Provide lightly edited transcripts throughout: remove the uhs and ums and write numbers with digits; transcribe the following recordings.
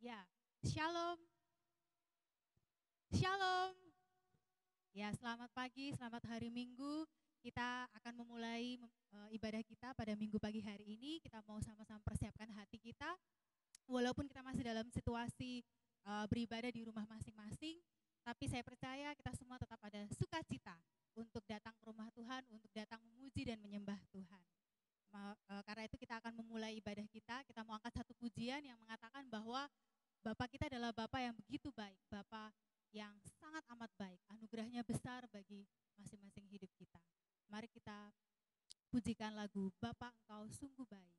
Ya, shalom, shalom. Ya, selamat pagi, selamat hari Minggu. Kita akan memulai ibadah kita pada Minggu pagi hari ini. Kita mau sama-sama persiapkan hati kita. Walaupun kita masih dalam situasi beribadah di rumah masing-masing, tapi saya percaya kita semua tetap ada sukacita untuk datang ke rumah Tuhan, untuk datang memuji dan menyembah Tuhan. Karena itu kita akan memulai ibadah kita. Kita mau angkat satu pujian yang mengatakan bahwa Bapa kita adalah Bapa yang begitu baik, Bapa yang sangat amat baik, anugerahnya besar bagi masing-masing hidup kita. Mari kita pujikan lagu Bapa Engkau Sungguh Baik.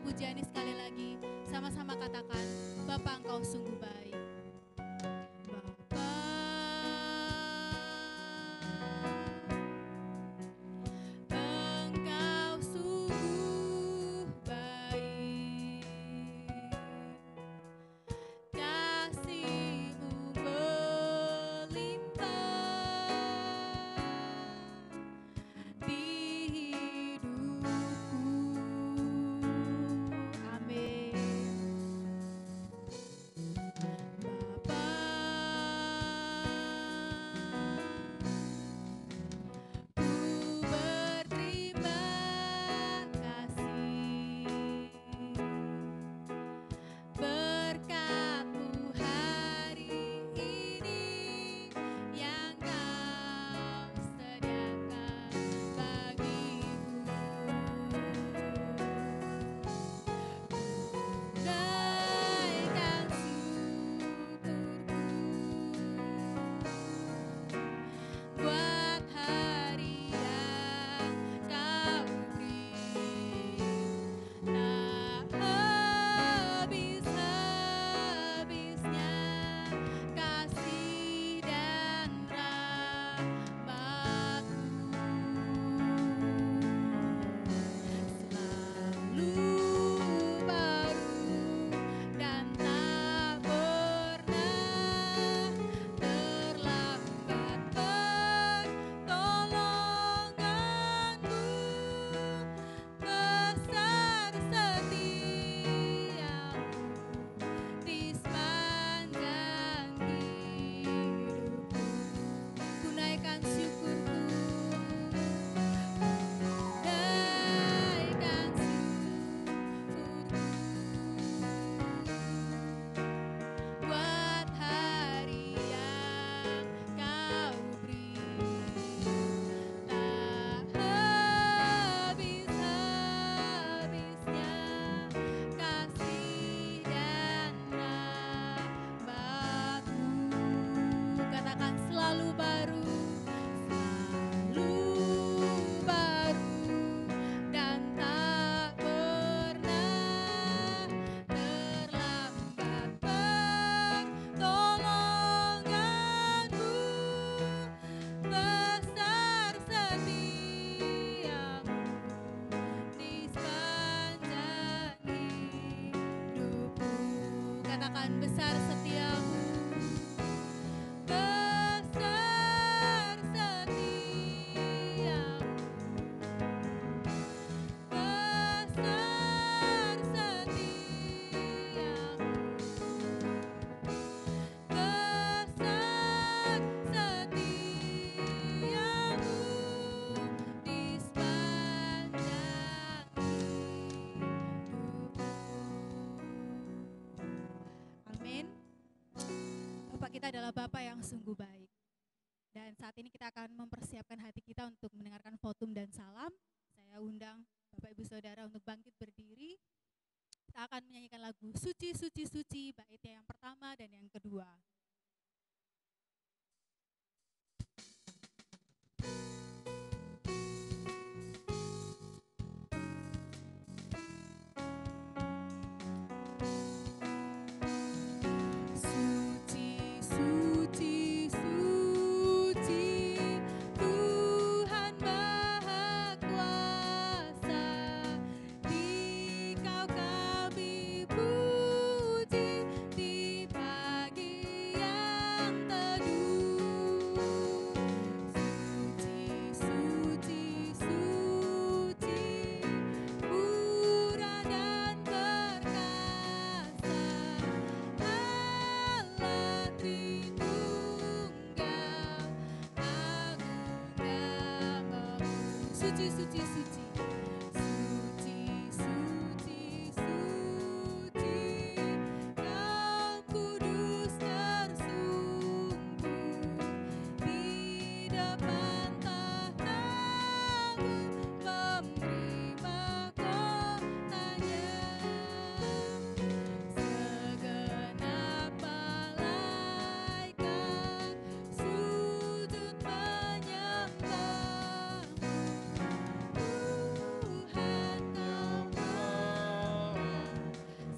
Pujian ini sekali lagi, sama-sama katakan, Bapa Engkau sungguh baik. Bapa, Engkau sungguh baik, kasih-Mu melimpah di hidupku. Amin. katakan besar setiamu. Amin. Bapak kita adalah Bapak yang sungguh baik. Dan saat ini kita akan mempersiapkan hati kita untuk mendengarkan votum dan salam. Saya undang Bapak Ibu Saudara untuk bangkit berdiri. Kita akan menyanyikan lagu Suci, Suci, Suci, baitnya yang pertama dan yang kedua. Suci, suci, suci. Suci, suci, suci. Kau kudus tersungguh di depan tahta-Mu, memberi mahkotanya. Segenap malaikat sujud menyembah-Mu. Tuhan Kau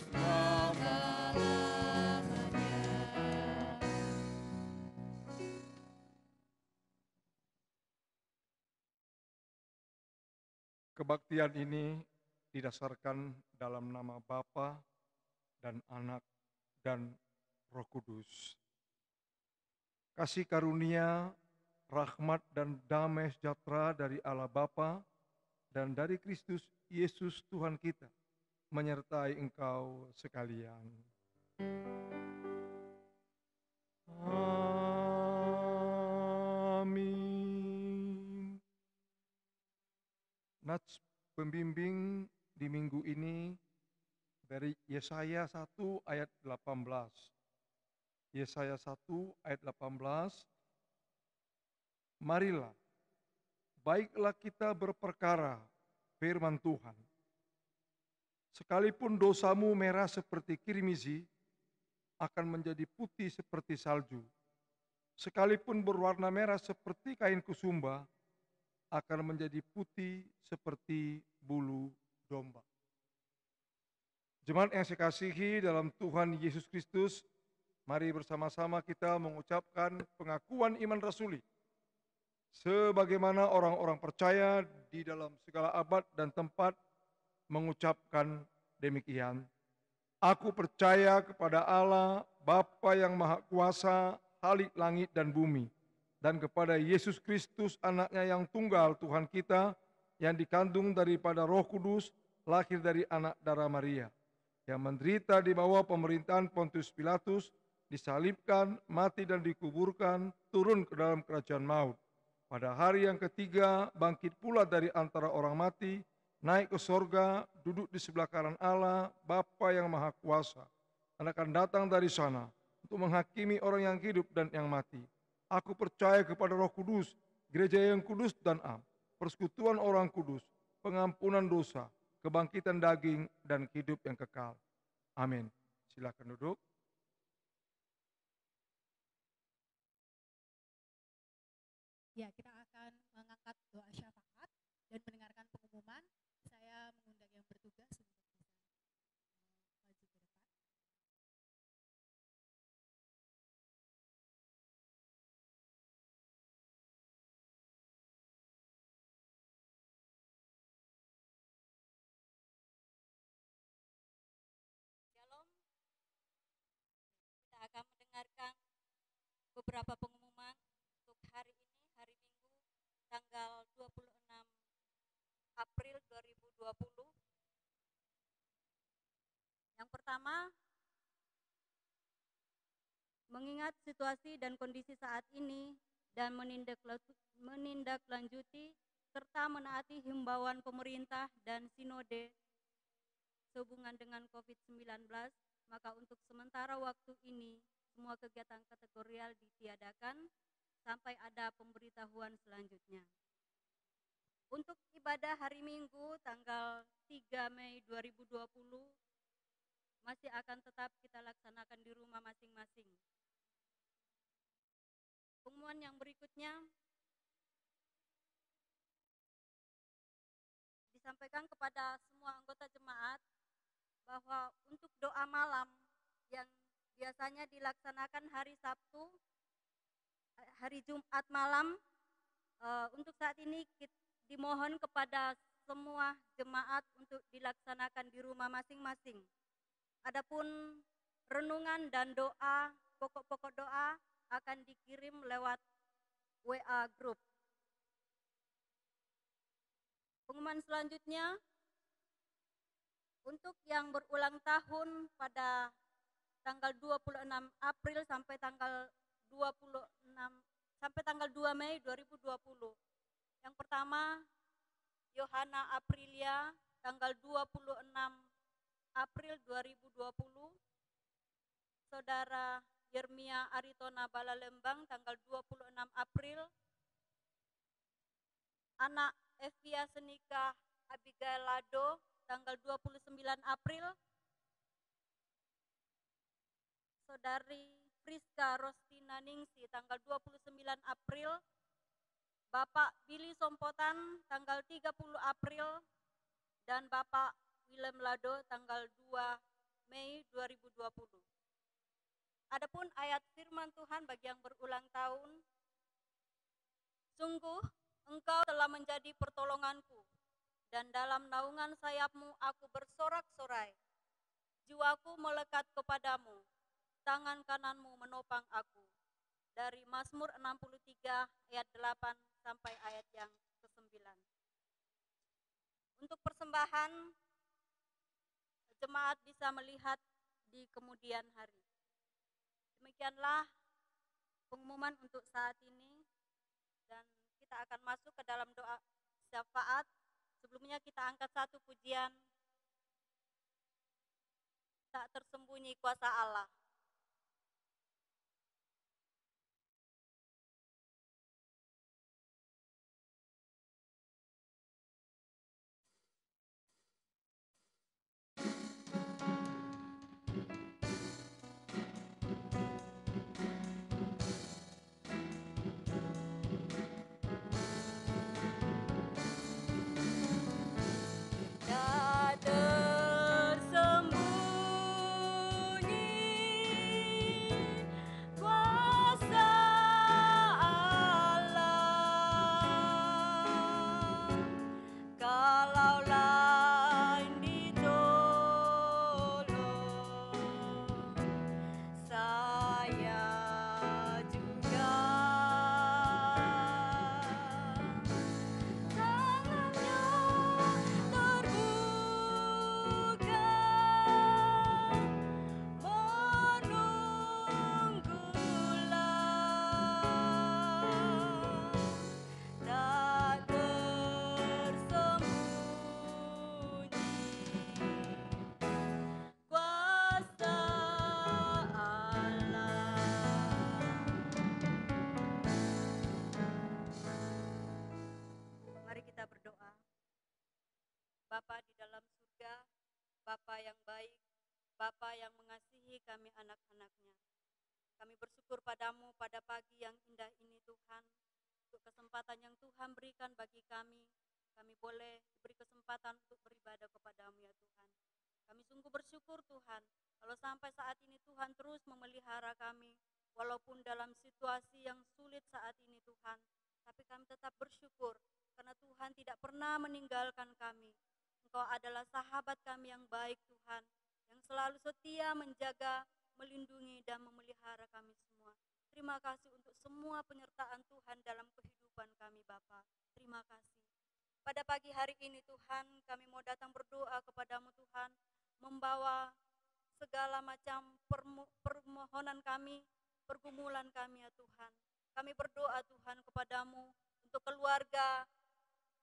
selama-lamanya. Kebaktian ini didasarkan dalam nama Bapa dan Anak dan Roh Kudus. Kasih karunia, rahmat dan damai sejahtera dari Allah Bapa dan dari Kristus Yesus Tuhan kita menyertai engkau sekalian. Amin. Nats pembimbing di minggu ini dari Yesaya 1 ayat 18. Yesaya 1 ayat 18. Marilah, baiklah kita berperkara, firman Tuhan. Sekalipun dosamu merah seperti kirmizi, akan menjadi putih seperti salju. Sekalipun berwarna merah seperti kain kusumba, akan menjadi putih seperti bulu domba. Jemaat yang saya kasihi dalam Tuhan Yesus Kristus, mari bersama-sama kita mengucapkan pengakuan iman rasuli. Sebagaimana orang-orang percaya di dalam segala abad dan tempat mengucapkan demikian. Aku percaya kepada Allah, Bapa yang Maha Kuasa, Khalik langit dan bumi, dan kepada Yesus Kristus, anaknya yang tunggal Tuhan kita, yang dikandung daripada Roh Kudus, lahir dari anak darah Maria, yang menderita di bawah pemerintahan Pontius Pilatus, disalibkan, mati dan dikuburkan, turun ke dalam kerajaan maut. Pada hari yang ketiga, bangkit pula dari antara orang mati, naik ke sorga, duduk di sebelah kanan Allah, Bapa yang Maha Kuasa, dan akan datang dari sana untuk menghakimi orang yang hidup dan yang mati. Aku percaya kepada Roh Kudus, gereja yang kudus dan am, persekutuan orang kudus, pengampunan dosa, kebangkitan daging, dan hidup yang kekal. Amin. Silakan duduk. Ya, kita akan mengangkat doa syafaat dan mendengarkan pengumuman. Saya mengundang yang bertugas untuk bisa maju ke depan. Shalom. beberapa pengumuman untuk hari ini, hari Minggu, tanggal 26 April 2020. Yang pertama, mengingat situasi dan kondisi saat ini dan menindaklanjuti serta menaati himbauan pemerintah dan sinode sehubungan dengan COVID-19, maka untuk sementara waktu ini semua kegiatan kategorial ditiadakan sampai ada pemberitahuan selanjutnya. Untuk ibadah hari Minggu tanggal 3 Mei 2020 masih akan tetap kita laksanakan di rumah masing-masing. Pengumuman yang berikutnya disampaikan kepada semua anggota jemaat bahwa untuk doa malam yang biasanya dilaksanakan hari Sabtu, hari Jumat malam, untuk saat ini dimohon kepada semua jemaat untuk dilaksanakan di rumah masing-masing. Adapun renungan dan doa, pokok-pokok doa akan dikirim lewat WA Group. Pengumuman selanjutnya, untuk yang berulang tahun pada tanggal 26 April sampai tanggal 2 Mei 2020. Yang pertama, Yohana Aprilia tanggal 26 April 2020. Saudara Yermia Aritona Balalembang tanggal 26 April. Anak Evia Senika Abigail Lado tanggal 29 April. Saudari Priska Rostina Ningsi tanggal 29 April. Bapak Billy Sompotan tanggal 30 April dan Bapak Willem Lado tanggal 2 Mei 2020. Adapun ayat firman Tuhan bagi yang berulang tahun, sungguh Engkau telah menjadi pertolonganku, dan dalam naungan sayapmu aku bersorak-sorai. Jiwaku melekat kepadamu, tangan kananmu menopang aku. Dari Mazmur 63 ayat 8 sampai ayat yang ke-9. Untuk persembahan, jemaat bisa melihat di kemudian hari. Demikianlah pengumuman untuk saat ini, dan kita akan masuk ke dalam doa syafaat. Sebelumnya kita angkat satu pujian, tak tersembunyi kuasa Allah. Bapa di dalam surga, Bapa yang baik, Bapa yang mengasihi kami anak-anak-Nya. Kami bersyukur padamu pada pagi yang indah ini Tuhan, untuk kesempatan yang Tuhan berikan bagi kami. Kami boleh diberi kesempatan untuk beribadah kepadamu ya Tuhan. Kami sungguh bersyukur Tuhan, kalau sampai saat ini Tuhan terus memelihara kami, walaupun dalam situasi yang sulit saat ini Tuhan, tapi kami tetap bersyukur, karena Tuhan tidak pernah meninggalkan kami. Engkau adalah sahabat kami yang baik Tuhan, yang selalu setia menjaga, melindungi dan memelihara kami semua. Terima kasih untuk semua penyertaan Tuhan dalam kehidupan kami Bapa. Terima kasih. Pada pagi hari ini Tuhan, kami mau datang berdoa kepadamu Tuhan, membawa segala macam permohonan kami, pergumulan kami ya Tuhan. Kami berdoa Tuhan kepadamu untuk keluarga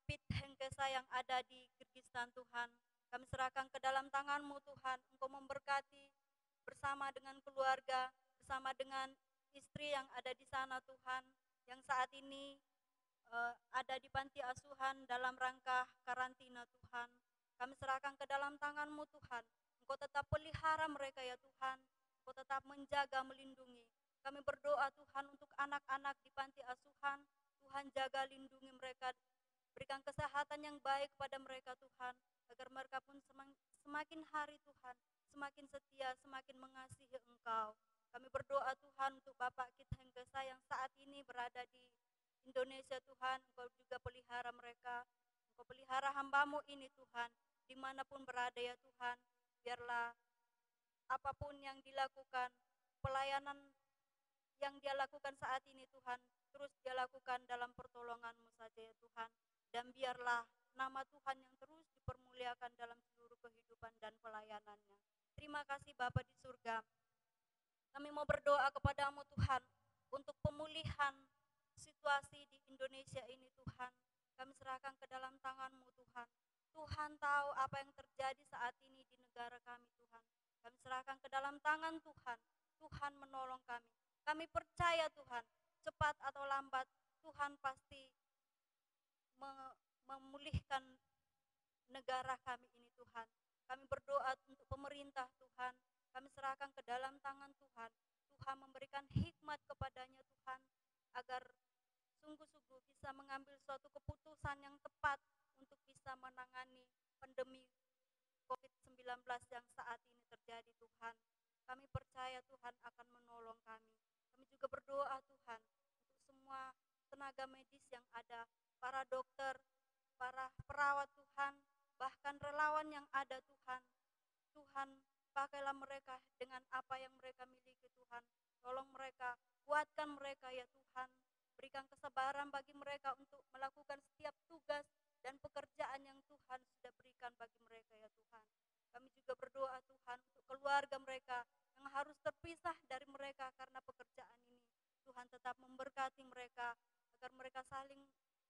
Pit Hengkesa yang ada di Kyrgyzstan Tuhan. Kami serahkan ke dalam tangan-Mu Tuhan, Engkau memberkati bersama dengan keluarga, bersama dengan istri yang ada di sana Tuhan, yang saat ini ada di panti asuhan dalam rangka karantina Tuhan. Kami serahkan ke dalam tangan-Mu Tuhan. Engkau tetap pelihara mereka ya Tuhan. Engkau tetap menjaga, melindungi. Kami berdoa Tuhan untuk anak-anak di panti asuhan. Tuhan jaga, lindungi mereka. Berikan kesehatan yang baik kepada mereka Tuhan. Agar mereka pun semakin hari Tuhan, semakin setia, semakin mengasihi Engkau. Kami berdoa Tuhan untuk Bapak Kit Hengkesa yang saat ini berada di Indonesia Tuhan, Engkau juga pelihara mereka. Engkau pelihara hamba-Mu ini Tuhan, dimanapun berada ya Tuhan. Biarlah apapun yang dilakukan, pelayanan yang dia lakukan saat ini Tuhan, terus dia lakukan dalam pertolongan-Mu saja ya Tuhan. Dan biarlah nama Tuhan yang terus dipermuliakan dalam seluruh kehidupan dan pelayanannya. Terima kasih Bapa di surga. Kami mau berdoa kepadamu Tuhan, untuk pemulihan situasi di Indonesia ini Tuhan. Kami serahkan ke dalam tangan-Mu Tuhan. Tuhan tahu apa yang terjadi saat ini di negara kami Tuhan. Kami serahkan ke dalam tangan Tuhan. Tuhan menolong kami. Kami percaya Tuhan, cepat atau lambat Tuhan pasti memulihkan negara kami ini Tuhan. Kami berdoa untuk pemerintah Tuhan. Kami serahkan ke dalam tangan Tuhan. Tuhan memberikan hikmat kepadanya Tuhan, agar sungguh-sungguh bisa mengambil suatu keputusan yang tepat untuk bisa menangani pandemi COVID-19 yang saat ini terjadi Tuhan. Kami percaya Tuhan akan menolong kami. Kami juga berdoa Tuhan untuk semua tenaga medis yang ada, para dokter, para perawat Tuhan, bahkan relawan yang ada Tuhan. Tuhan, pakailah mereka dengan apa yang mereka miliki Tuhan. Tolong mereka, kuatkan mereka ya Tuhan. Berikan kesabaran bagi mereka untuk melakukan setiap tugas dan pekerjaan yang Tuhan sudah berikan bagi mereka ya Tuhan. Kami juga berdoa Tuhan untuk keluarga mereka yang harus terpisah dari mereka karena pekerjaan ini. Tuhan tetap memberkati mereka, agar mereka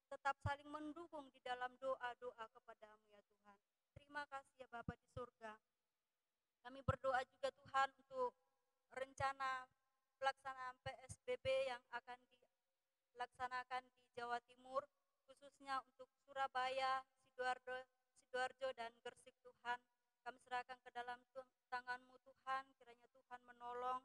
tetap saling mendukung di dalam doa-doa kepadamu ya Tuhan. Terima kasih ya Bapa di surga. Kami berdoa juga Tuhan untuk rencana pelaksanaan PSBB yang akan dilaksanakan di Jawa Timur, khususnya untuk Surabaya, Sidoarjo dan Gresik Tuhan. Kami serahkan ke dalam tangan-Mu Tuhan, kiranya Tuhan menolong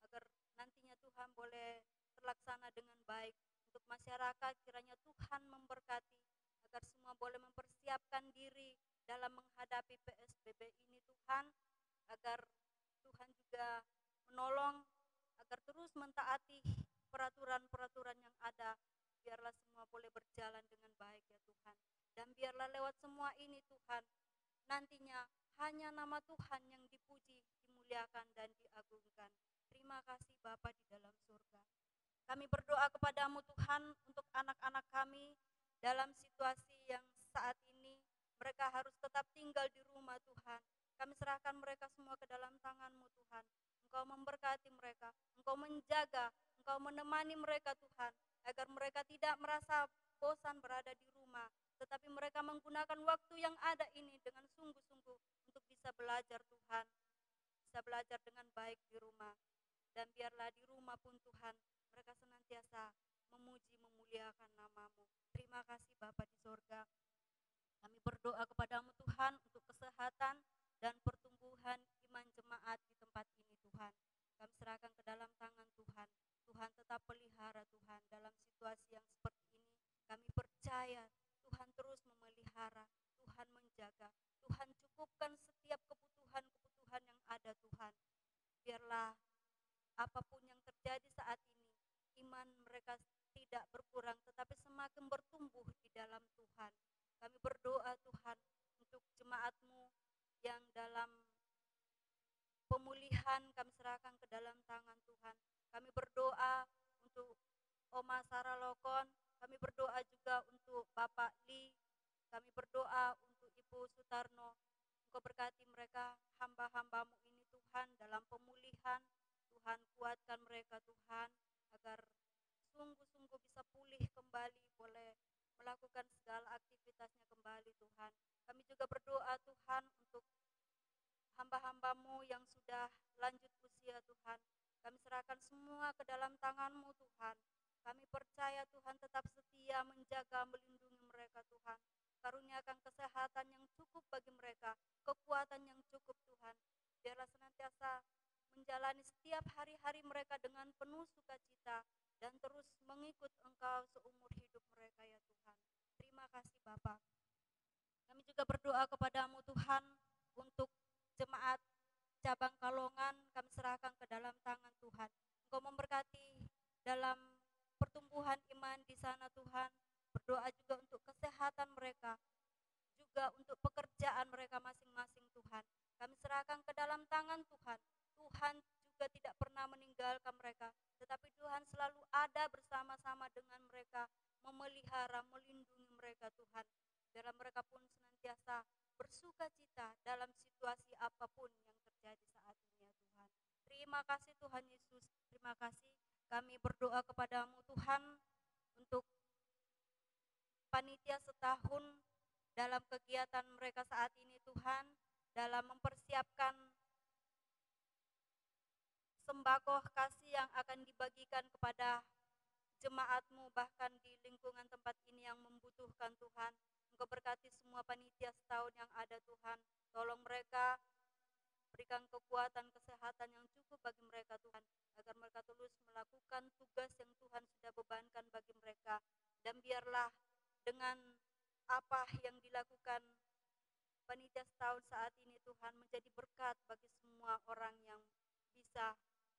agar nantinya Tuhan boleh terlaksana dengan baik. Untuk masyarakat, kiranya Tuhan memberkati agar semua boleh mempersiapkan diri dalam menghadapi PSBB ini Tuhan, agar Tuhan juga menolong agar terus mentaati peraturan-peraturan yang ada. Biarlah semua boleh berjalan dengan baik ya Tuhan. Dan biarlah lewat semua ini Tuhan, nantinya hanya nama Tuhan yang dipuji, dimuliakan dan diagungkan. Terima kasih Bapa di dalam surga. Kami berdoa kepadamu Tuhan untuk anak-anak kami dalam situasi yang saat ini mereka harus tetap tinggal di rumah Tuhan. Kami serahkan mereka semua ke dalam tangan-Mu Tuhan. Engkau memberkati mereka, Engkau menjaga, Engkau menemani mereka Tuhan, agar mereka tidak merasa bosan berada di rumah, tetapi mereka menggunakan waktu yang ada ini dengan sungguh-sungguh untuk bisa belajar Tuhan, bisa belajar dengan baik di rumah. Dan biarlah di rumah pun Tuhan, mereka senantiasa memuji, memuliakan nama-Mu. Terima kasih Bapa di sorga. Kami berdoa kepadamu Tuhan untuk kesehatan dan pertumbuhan iman jemaat di tempat ini Tuhan. Kami serahkan ke dalam tangan Tuhan. Tuhan tetap pelihara Tuhan dalam situasi yang seperti ini. Kami percaya Tuhan terus memelihara, Tuhan menjaga, Tuhan cukupkan setiap kebutuhan-kebutuhan yang ada Tuhan. Biarlah apapun yang terjadi saat ini, iman mereka tidak berkurang tetapi semakin bertumbuh di dalam Tuhan. Kami berdoa Tuhan untuk jemaat-Mu yang dalam pemulihan, kami serahkan ke dalam tangan Tuhan. Kami berdoa untuk Oma Sarah Lokon, kami berdoa juga untuk Bapak Li, kami berdoa untuk Ibu Sutarno. Engkau berkati mereka, hamba-hambamu ini Tuhan, dalam pemulihan. Tuhan kuatkan mereka Tuhan, agar sungguh-sungguh bisa pulih kembali, boleh melakukan segala aktivitasnya kembali Tuhan. Kami juga berdoa Tuhan untuk hamba-hambamu yang sudah lanjut usia Tuhan. Kami serahkan semua ke dalam tangan-Mu Tuhan. Kami percaya Tuhan tetap setia menjaga, melindungi mereka Tuhan. Karuniakan kesehatan yang cukup bagi mereka, kekuatan yang cukup Tuhan. Biarlah senantiasa menjalani setiap hari-hari mereka dengan penuh sukacita dan terus mengikut Engkau seumur hidup mereka ya Tuhan. Terima kasih Bapak. Kami juga berdoa kepadamu Tuhan untuk jemaat cabang Kalongan, kami serahkan ke dalam tangan Tuhan. Engkau memberkati dalam pertumbuhan iman di sana Tuhan. Berdoa juga untuk kesehatan mereka, juga untuk pekerjaan mereka masing-masing Tuhan. Kami serahkan ke dalam tangan Tuhan. Tuhan juga tidak pernah meninggalkan mereka, tetapi Tuhan selalu ada bersama-sama dengan mereka, memelihara, melindungi mereka Tuhan. Biarlah mereka pun senantiasa bersuka cita dalam situasi apapun yang terjadi saat ini ya Tuhan. Terima kasih Tuhan Yesus, terima kasih. Kami berdoa kepadamu Tuhan untuk panitia setahun dalam kegiatan mereka saat ini Tuhan, dalam mempersiapkan sembako kasih yang akan dibagikan kepada jemaat-Mu, bahkan di lingkungan tempat ini yang membutuhkan Tuhan. Engkau berkati semua panitia setahun yang ada Tuhan. Tolong mereka, berikan kekuatan, kesehatan yang cukup bagi mereka Tuhan, agar mereka terus melakukan tugas yang Tuhan sudah bebankan bagi mereka. Dan biarlah dengan apa yang dilakukan panitia setahun saat ini Tuhan, menjadi berkat bagi semua orang yang bisa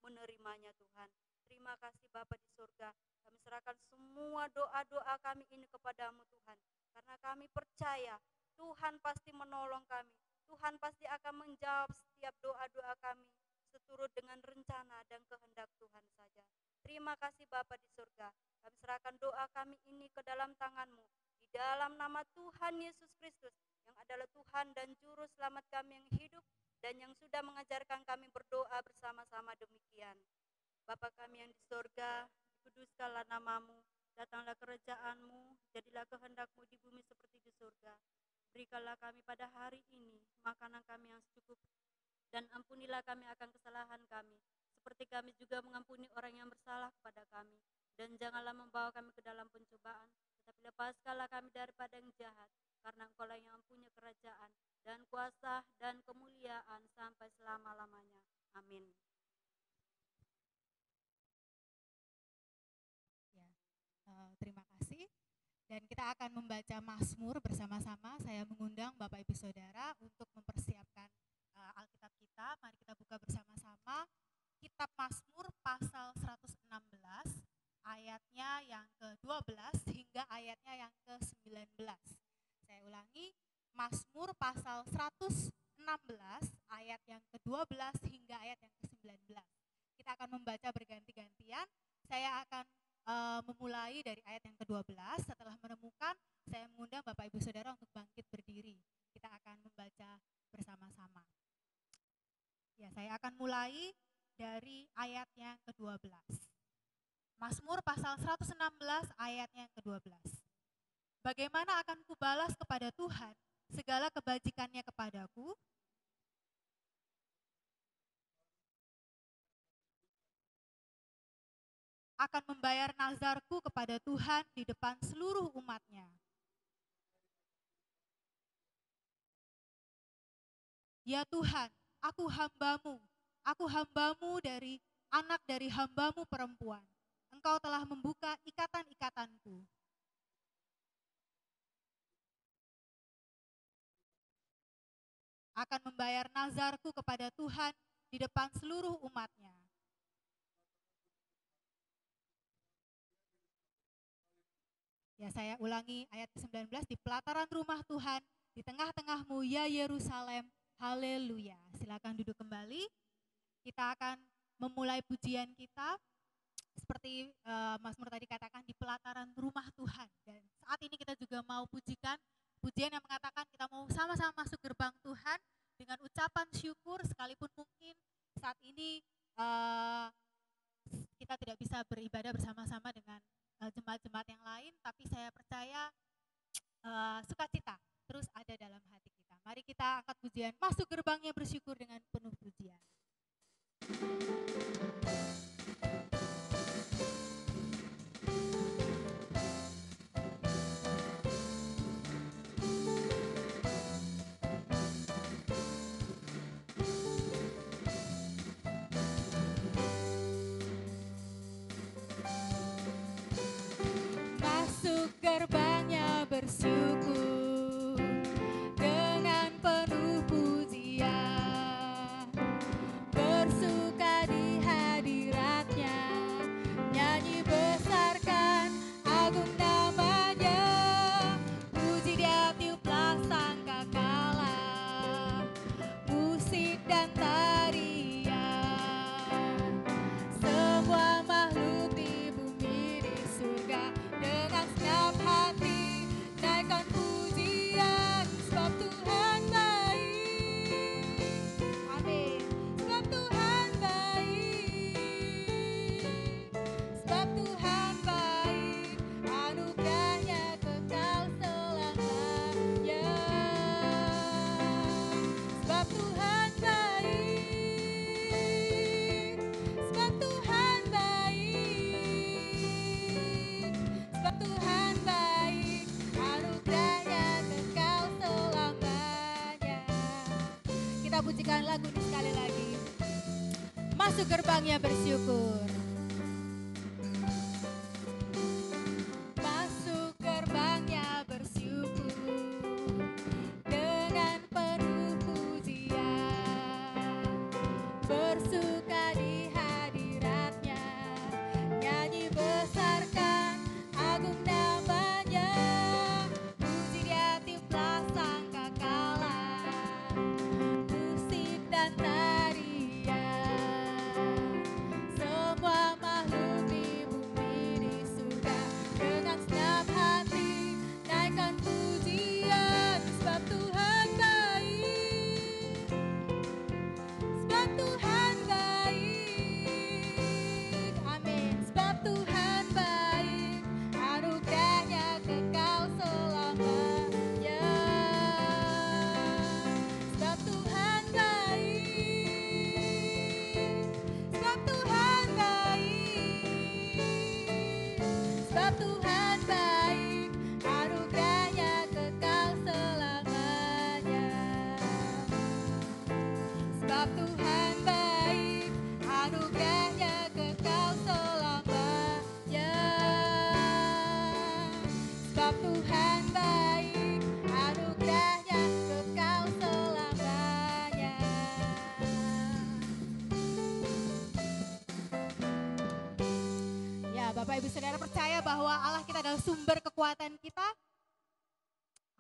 menerimanya Tuhan. Terima kasih Bapa di surga. Kami serahkan semua doa-doa kami ini kepadamu Tuhan, karena kami percaya Tuhan pasti menolong kami. Tuhan pasti akan menjawab setiap doa-doa kami seturut dengan rencana dan kehendak Tuhan saja. Terima kasih Bapa di surga. Kami serahkan doa kami ini ke dalam tangan-Mu, di dalam nama Tuhan Yesus Kristus, yang adalah Tuhan dan Juru Selamat kami yang hidup, dan yang sudah mengajarkan kami berdoa bersama-sama demikian. Bapa kami yang di surga, dikuduskanlah namamu, datanglah kerajaan-Mu, jadilah kehendak-Mu di bumi seperti di surga. Berikanlah kami pada hari ini makanan kami yang secukupnya, dan ampunilah kami akan kesalahan kami, seperti kami juga mengampuni orang yang bersalah kepada kami. Dan janganlah membawa kami ke dalam pencobaan, tetapi lepaskanlah kami daripada yang jahat, karena Engkau-lah yang mempunyai kerajaan, dan kuasa, dan kemuliaan sampai selama-lamanya. Amin. Terima kasih. Dan kita akan membaca Mazmur bersama-sama. Saya mengundang Bapak Ibu Saudara untuk mempersiapkan Alkitab kita. Mari kita buka bersama-sama Kitab Mazmur pasal 116, ayatnya yang ke-12 hingga ayatnya yang ke-19. Saya ulangi, Mazmur pasal 116, ayat yang ke-12 hingga ayat yang ke-19. Kita akan membaca berganti-gantian. Saya akan memulai dari ayat yang ke-12. Setelah menemukan, saya mengundang Bapak Ibu Saudara untuk bangkit berdiri. Kita akan membaca bersama-sama. Ya, saya akan mulai dari ayat yang ke-12. Mazmur pasal 116 ayatnya yang ke-12. Bagaimana akan kubalas kepada Tuhan segala kebajikannya kepadaku? Akan membayar nazarku kepada Tuhan di depan seluruh umatnya. Ya Tuhan, aku hambamu dari anak dari hambamu perempuan. Engkau telah membuka ikatan-ikatanku. Akan membayar nazarku kepada Tuhan di depan seluruh umatnya. Ya, saya ulangi ayat ke-19, di pelataran rumah Tuhan, di tengah-tengahmu ya Yerusalem, haleluya. Silakan duduk kembali. Kita akan memulai pujian kita. seperti Mazmur tadi katakan di pelataran rumah Tuhan. Dan saat ini kita juga mau pujikan pujian yang mengatakan kita mau sama-sama masuk gerbang Tuhan dengan ucapan syukur, sekalipun mungkin saat ini kita tidak bisa beribadah bersama-sama dengan jemaat-jemaat yang lain, tapi saya percaya sukacita terus ada dalam hati kita. Mari kita angkat pujian, masuk gerbangnya bersyukur dengan penuh pujian. Masuk gerbangnya bersyukur dengan penuh pujian, bersuka di hadiratnya, nyanyi besarkan agung namanya, puji dia tiuplah sangkakala, musik dan tarian, semua makhluk di bumi di surga dengan senang hati naikkan pujian, sebab Tuhan baik. Amin. Sebab Tuhan baik. Sebab Tuhan baik, anugerahnya kekal selamanya. Sebab Tuhan baik. Sebab Tuhan baik. Sebab Tuhan baik, anugerahnya kekal selamanya. Kita pujikan lagu ini sekali lagi. Masuk gerbangnya bersyukur. Masuk gerbangnya bersyukur dengan penuh pujian, bersuka di hadiratnya, nyanyi besarkan agung namanya, puji dia tiuplah sangkakala, musik dan tarian, semua makhluk di bumi di surga dengan senang hati naikkan pujian, sebab Tuhan baik. Sebab Tuhan baik. Amin. Sebab Tuhan baik, anugerahnya kekal selamanya. Sebab Tuhan baik. Sebab Tuhan baik. Sebab Tuhan baik, anugerahnya kekal selamanya. Sebab Tuhan baik, anugerahnya kekal selamanya. Sebab Tuhan baik, anugerahnya kekal selamanya. Ya, Bapak Ibu Saudara percaya bahwa Allah kita adalah sumber kekuatan kita?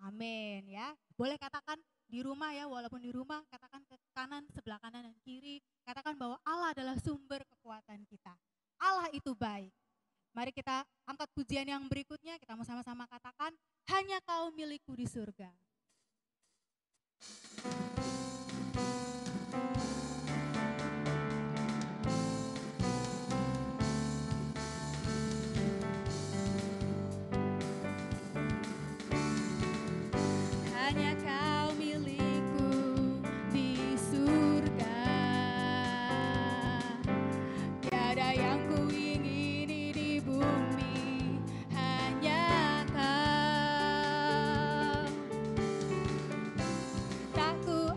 Amin ya. Boleh katakan di rumah ya, walaupun di rumah katakan ke kanan, sebelah kanan dan kiri, katakan bahwa Allah adalah sumber kekuatan kita. Allah itu baik. Mari kita angkat pujian yang berikutnya, kita mau sama-sama katakan, hanya kau milikku di surga. Hanya kau milikku di surga, tiada yang ku ingini di bumi, hanya kau. Tak ku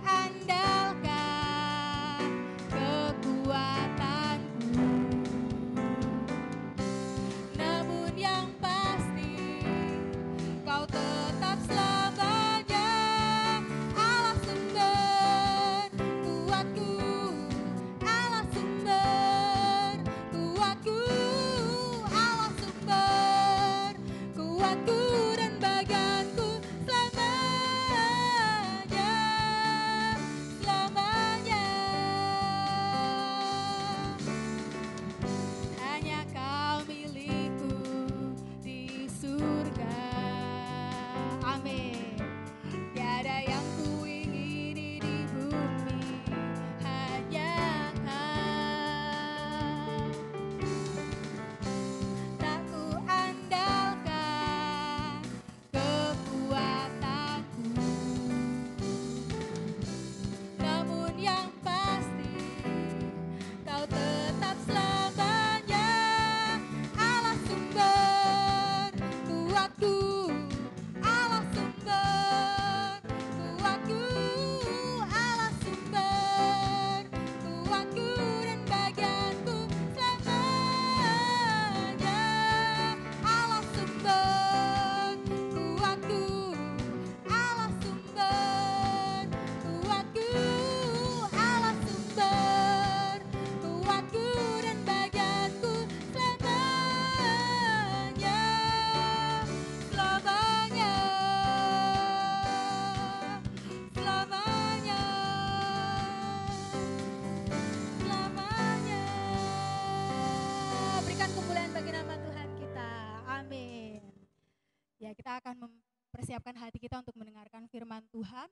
kita akan mempersiapkan hati kita untuk mendengarkan firman Tuhan.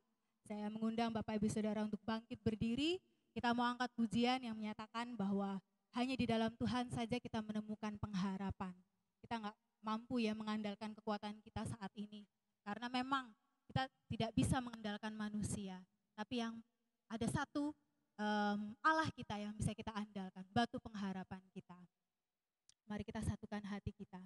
Saya mengundang Bapak Ibu Saudara untuk bangkit berdiri. Kita mau angkat pujian yang menyatakan bahwa hanya di dalam Tuhan saja kita menemukan pengharapan. Kita nggak mampu ya mengandalkan kekuatan kita saat ini. Karena memang kita tidak bisa mengandalkan manusia. Tapi yang ada satu Allah kita yang bisa kita andalkan, batu pengharapan kita. Mari kita satukan hati kita.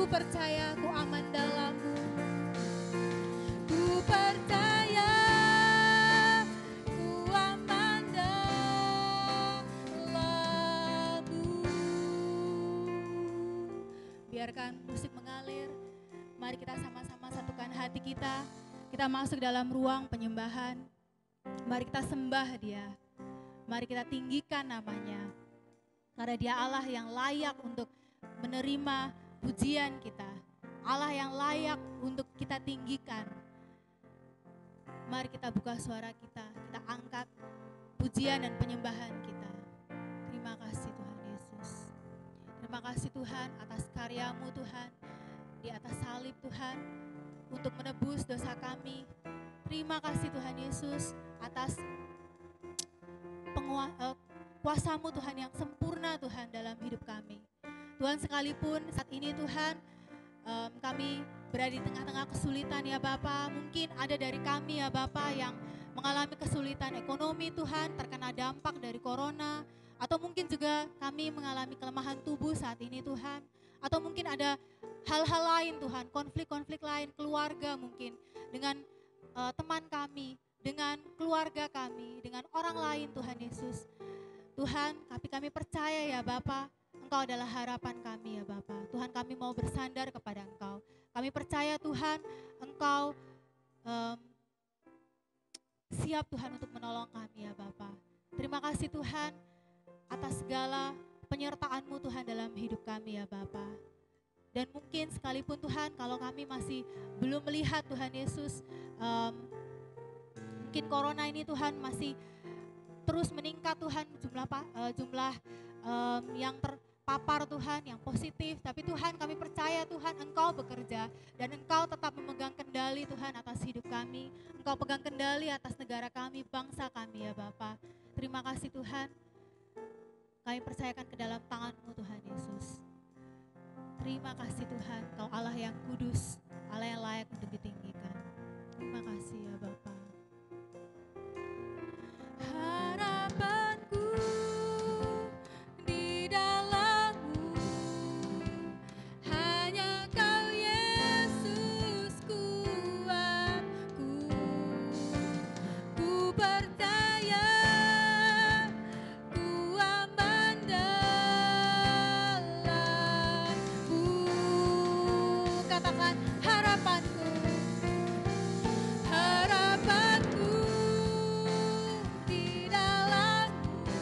Percaya ku aman dalam-Mu. Ku percaya ku aman dalam-Mu. Biarkan musik mengalir. Mari kita sama-sama satukan hati kita. Kita masuk dalam ruang penyembahan. Mari kita sembah Dia. Mari kita tinggikan namanya. Karena Dia Allah yang layak untuk menerima pujian kita, Allah yang layak untuk kita tinggikan. Mari kita buka suara kita angkat pujian dan penyembahan kita. Terima kasih Tuhan Yesus. Terima kasih Tuhan atas karya-Mu Tuhan, di atas salib Tuhan, untuk menebus dosa kami. Terima kasih Tuhan Yesus atas atas kuasa-Mu Tuhan yang sempurna Tuhan dalam hidup kami. Tuhan, sekalipun saat ini Tuhan kami berada di tengah-tengah kesulitan ya Bapa, mungkin ada dari kami ya Bapa yang mengalami kesulitan ekonomi Tuhan, terkena dampak dari corona, atau mungkin juga kami mengalami kelemahan tubuh saat ini Tuhan, atau mungkin ada hal-hal lain Tuhan, konflik-konflik lain, keluarga mungkin, dengan teman kami, dengan keluarga kami, dengan orang lain Tuhan Yesus. Tuhan, tapi kami percaya ya Bapa, Engkau adalah harapan kami ya Bapa. Tuhan, kami mau bersandar kepada Engkau. Kami percaya Tuhan, Engkau siap Tuhan untuk menolong kami ya Bapa. Terima kasih Tuhan atas segala penyertaan-Mu Tuhan dalam hidup kami ya Bapa. Dan mungkin sekalipun Tuhan, kalau kami masih belum melihat Tuhan Yesus, mungkin corona ini Tuhan masih terus meningkat Tuhan, jumlah yang terpapar Tuhan, yang positif. Tapi Tuhan, kami percaya Tuhan, Engkau bekerja dan Engkau tetap memegang kendali Tuhan atas hidup kami. Engkau pegang kendali atas negara kami, bangsa kami ya Bapa. Terima kasih Tuhan, kami percayakan ke dalam tangan-Mu Tuhan Yesus. Terima kasih Tuhan, Kau Allah yang kudus, Allah yang layak untuk ditinggikan. Terima kasih ya Bapa. Harapanku di dalam-Mu, hanya Kau Yesus kuatku. Ku percaya, ku aman dalam-Mu. Katakan harapanku, harapanku di dalam-Mu,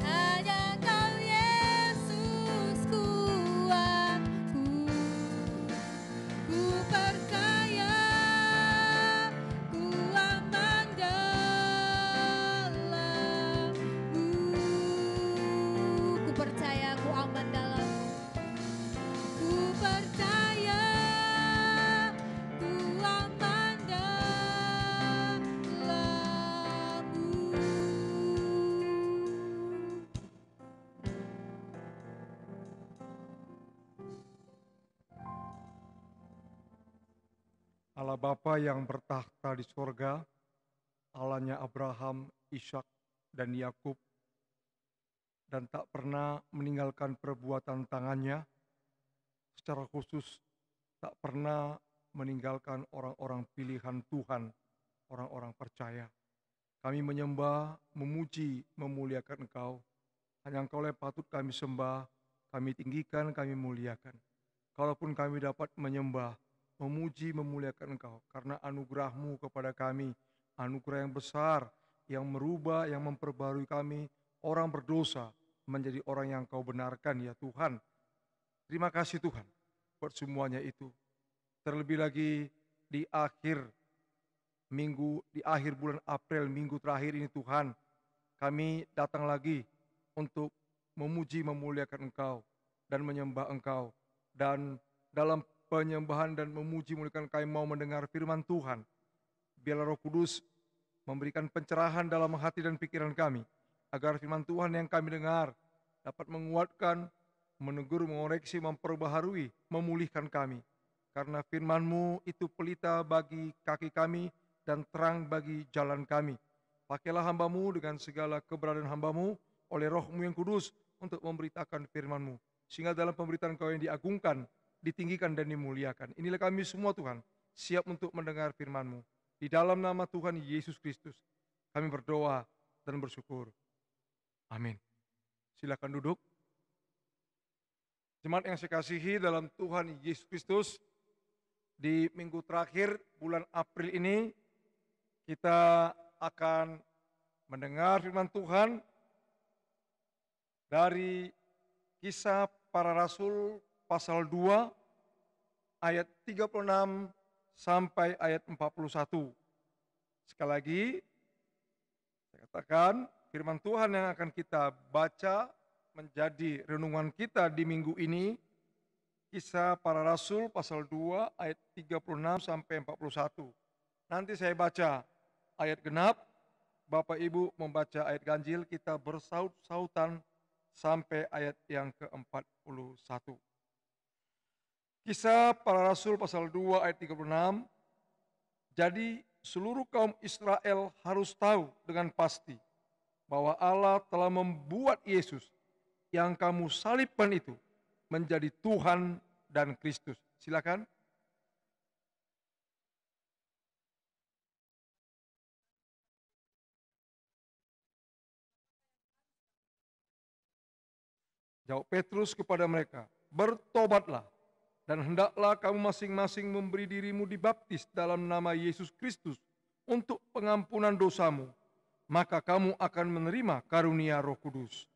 hanya Kau Yesus kuatku. Ku percaya, ku aman dalam-Mu. Ku percaya, ku aman dalam-Mu. Ku percaya, ku aman dalam-Mu. Allah Bapa yang bertahta di sorga, Allahnya Abraham, Ishak, dan Yakub, dan tak pernah meninggalkan perbuatan tangannya, secara khusus tak pernah meninggalkan orang-orang pilihan Tuhan, orang-orang percaya. Kami menyembah, memuji, memuliakan Engkau. Hanya Engkau yang patut kami sembah, kami tinggikan, kami muliakan. Kalaupun kami dapat menyembah, memuji, memuliakan Engkau, karena anugerah-Mu kepada kami, anugerah yang besar, yang merubah, yang memperbarui kami, orang berdosa, menjadi orang yang Kau benarkan ya Tuhan. Terima kasih Tuhan, buat semuanya itu. Terlebih lagi di akhir minggu, di akhir bulan April, minggu terakhir ini Tuhan, kami datang lagi untuk memuji, memuliakan Engkau, dan menyembah Engkau. Dan dalam penyembahan dan memuji memuliakan kami mau mendengar firman Tuhan. Biarlah Roh Kudus memberikan pencerahan dalam hati dan pikiran kami, agar firman Tuhan yang kami dengar dapat menguatkan, menegur, mengoreksi, memperbaharui, memulihkan kami. Karena firman-Mu itu pelita bagi kaki kami dan terang bagi jalan kami. Pakailah hamba-Mu dengan segala keberadaan hamba-Mu oleh Roh-Mu yang kudus untuk memberitakan firman-Mu. Sehingga dalam pemberitaan Kau yang diagungkan, ditinggikan dan dimuliakan. Inilah kami semua Tuhan, siap untuk mendengar firman-Mu. Di dalam nama Tuhan Yesus Kristus, kami berdoa dan bersyukur. Amin. Silakan duduk. Jemaat yang saya kasihi dalam Tuhan Yesus Kristus, di minggu terakhir bulan April ini, kita akan mendengar firman Tuhan dari Kisah Para Rasul pasal 2 ayat 36 sampai ayat 41. Sekali lagi, saya katakan firman Tuhan yang akan kita baca menjadi renungan kita di minggu ini, Kisah Para Rasul pasal 2 ayat 36 sampai 41. Nanti saya baca ayat genap, Bapak Ibu membaca ayat ganjil, kita bersaut-sautan sampai ayat yang ke-41. Kisah Para Rasul pasal 2 ayat 36. Jadi seluruh kaum Israel harus tahu dengan pasti bahwa Allah telah membuat Yesus yang kamu salibkan itu menjadi Tuhan dan Kristus. Silakan. Jawab Petrus kepada mereka, bertobatlah dan hendaklah kamu masing-masing memberi dirimu dibaptis dalam nama Yesus Kristus untuk pengampunan dosamu, maka kamu akan menerima karunia Roh Kudus.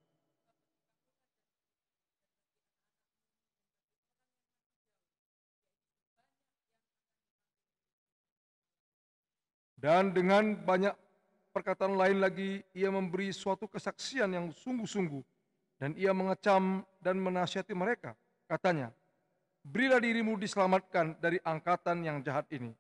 Dan dengan banyak perkataan lain lagi, ia memberi suatu kesaksian yang sungguh-sungguh, dan ia mengecam dan menasihati mereka. Katanya, berilah dirimu diselamatkan dari angkatan yang jahat ini.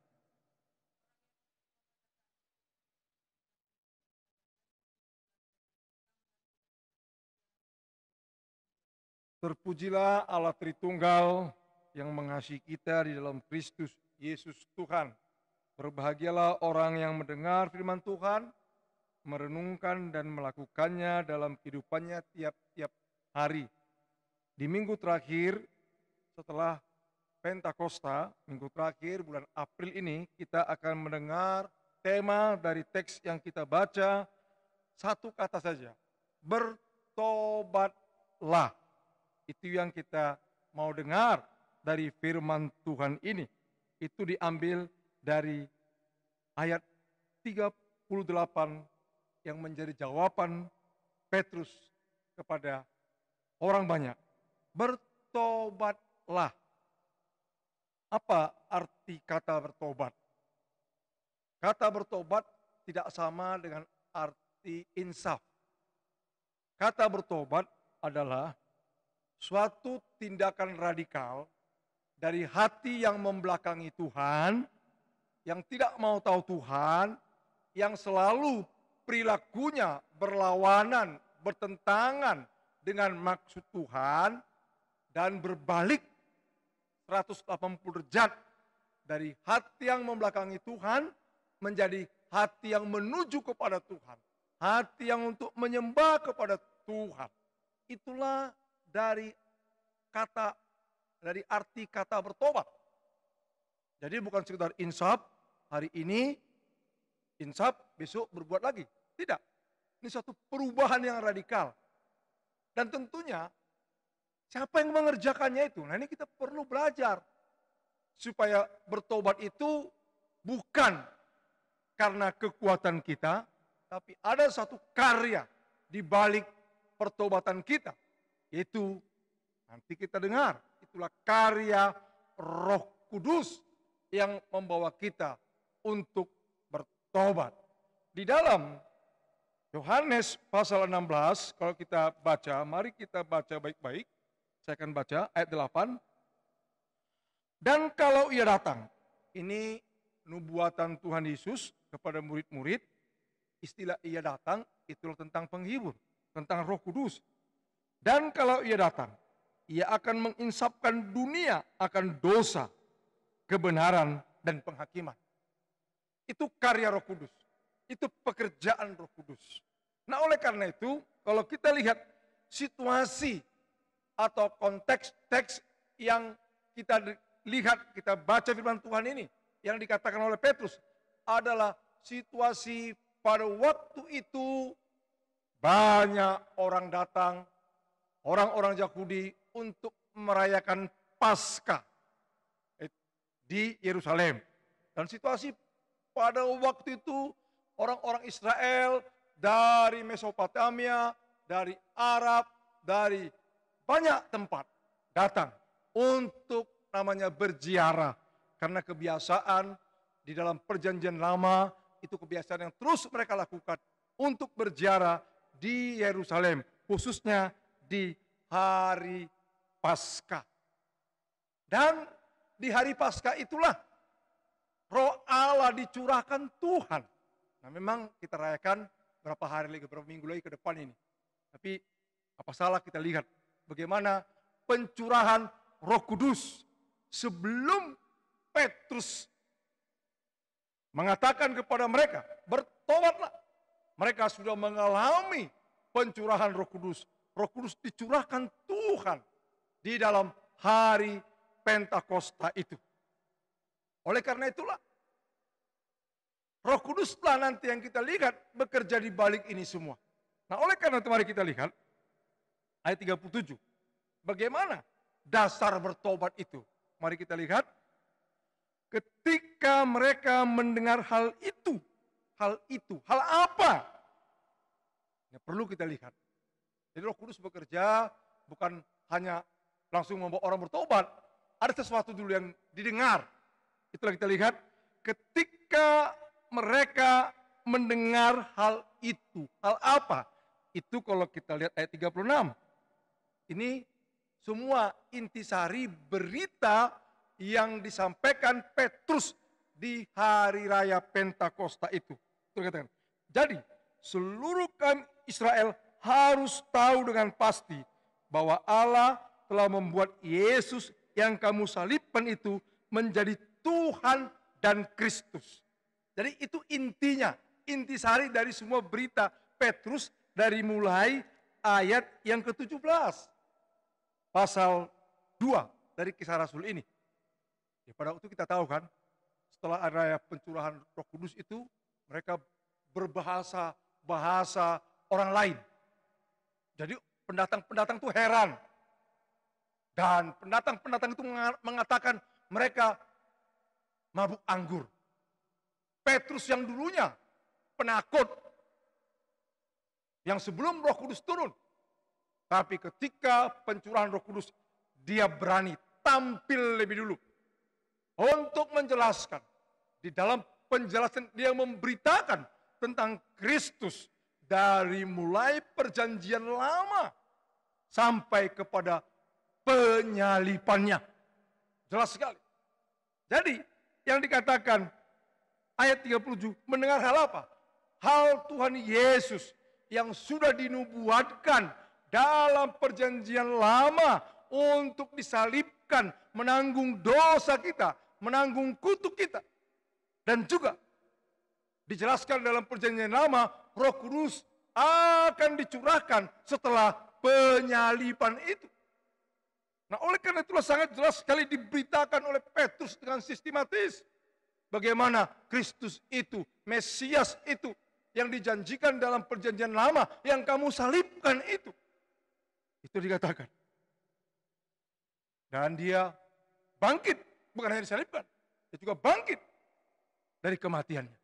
Terpujilah Allah Tritunggal yang mengasihi kita di dalam Kristus Yesus Tuhan. Berbahagialah orang yang mendengar firman Tuhan, merenungkan dan melakukannya dalam kehidupannya tiap-tiap hari. Di minggu terakhir setelah Pentakosta, minggu terakhir bulan April ini, kita akan mendengar tema dari teks yang kita baca, satu kata saja, bertobatlah. Itu yang kita mau dengar dari firman Tuhan ini. Itu diambil dari ayat 38 yang menjadi jawaban Petrus kepada orang banyak. Bertobatlah. Apa arti kata bertobat? Kata bertobat tidak sama dengan arti insaf. Kata bertobat adalah suatu tindakan radikal dari hati yang membelakangi Tuhan, yang tidak mau tahu Tuhan, yang selalu perilakunya berlawanan, bertentangan dengan maksud Tuhan, dan berbalik 180 derajat dari hati yang membelakangi Tuhan menjadi hati yang menuju kepada Tuhan, hati yang untuk menyembah kepada Tuhan. Itulah dari arti kata bertobat. Jadi bukan sekedar insaf, hari ini insaf, besok berbuat lagi. Tidak. Ini suatu perubahan yang radikal. Dan tentunya siapa yang mengerjakannya itu? Nah, ini kita perlu belajar supaya bertobat itu bukan karena kekuatan kita, tapi ada satu karya di balik pertobatan kita. Itu nanti kita dengar, itulah karya Roh Kudus yang membawa kita untuk bertobat. Di dalam Yohanes pasal 16, kalau kita baca, mari kita baca baik-baik. Saya akan baca ayat 8. Dan kalau ia datang, ini nubuatan Tuhan Yesus kepada murid-murid, istilah ia datang itulah tentang penghibur, tentang Roh Kudus. Dan kalau ia datang, ia akan menginsafkan dunia akan dosa, kebenaran, dan penghakiman. Itu karya Roh Kudus. Itu pekerjaan Roh Kudus. Nah, oleh karena itu, kalau kita lihat situasi atau konteks teks yang kita lihat, kita baca firman Tuhan ini, yang dikatakan oleh Petrus, adalah situasi pada waktu itu banyak orang datang, orang-orang Yahudi untuk merayakan Paskah di Yerusalem. Dan situasi pada waktu itu orang-orang Israel dari Mesopotamia, dari Arab, dari banyak tempat datang untuk namanya berziarah. Karena kebiasaan di dalam perjanjian lama itu kebiasaan yang terus mereka lakukan untuk berziarah di Yerusalem, khususnya di hari Paskah. Dan di hari Paskah itulah Roh Allah dicurahkan Tuhan. Nah, memang kita rayakan berapa hari lagi, beberapa minggu lagi ke depan ini. Tapi apa salah kita lihat bagaimana pencurahan Roh Kudus sebelum Petrus mengatakan kepada mereka, bertobatlah. Mereka sudah mengalami pencurahan Roh Kudus. Roh Kudus dicurahkan Tuhan di dalam hari Pentakosta itu. Oleh karena itulah, Roh Kuduslah nanti yang kita lihat bekerja di balik ini semua. Nah, oleh karena itu mari kita lihat ayat 37. Bagaimana dasar bertobat itu? Mari kita lihat. Ketika mereka mendengar hal hal apa? Ya, perlu kita lihat. Jadi Roh Kudus bekerja bukan hanya langsung membawa orang bertobat. Ada sesuatu dulu yang didengar. Itulah kita lihat. Ketika mereka mendengar hal itu. Hal apa? Itu kalau kita lihat ayat 36. Ini semua intisari berita yang disampaikan Petrus di hari raya Pentakosta itu. Jadi seluruh kaum Israel harus tahu dengan pasti bahwa Allah telah membuat Yesus yang kamu salibkan itu menjadi Tuhan dan Kristus. Jadi itu intinya, intisari dari semua berita Petrus dari mulai ayat yang ke-17. Pasal 2 dari Kisah Rasul ini. Ya, pada waktu kita tahu kan, setelah ada pencurahan Roh Kudus itu, mereka berbahasa bahasa orang lain. Jadi pendatang-pendatang itu heran. Dan pendatang-pendatang itu mengatakan mereka mabuk anggur. Petrus yang dulunya penakut, yang sebelum Roh Kudus turun. Tapi ketika pencurahan Roh Kudus, dia berani tampil lebih dulu. Untuk menjelaskan, di dalam penjelasan dia memberitakan tentang Kristus dari mulai perjanjian lama sampai kepada penyalipannya. Jelas sekali. Jadi yang dikatakan ayat 37, mendengar hal apa? Hal Tuhan Yesus yang sudah dinubuatkan dalam perjanjian lama untuk disalibkan, menanggung dosa kita, menanggung kutuk kita. Dan juga dijelaskan dalam perjanjian lama, Roh Kudus akan dicurahkan setelah penyalipan itu. Nah, oleh karena itulah sangat jelas sekali diberitakan oleh Petrus dengan sistematis. Bagaimana Kristus itu, Mesias itu, yang dijanjikan dalam perjanjian lama, yang kamu salibkan itu. Itu dikatakan. Dan dia bangkit, bukan hanya disalibkan, dia juga bangkit dari kematiannya.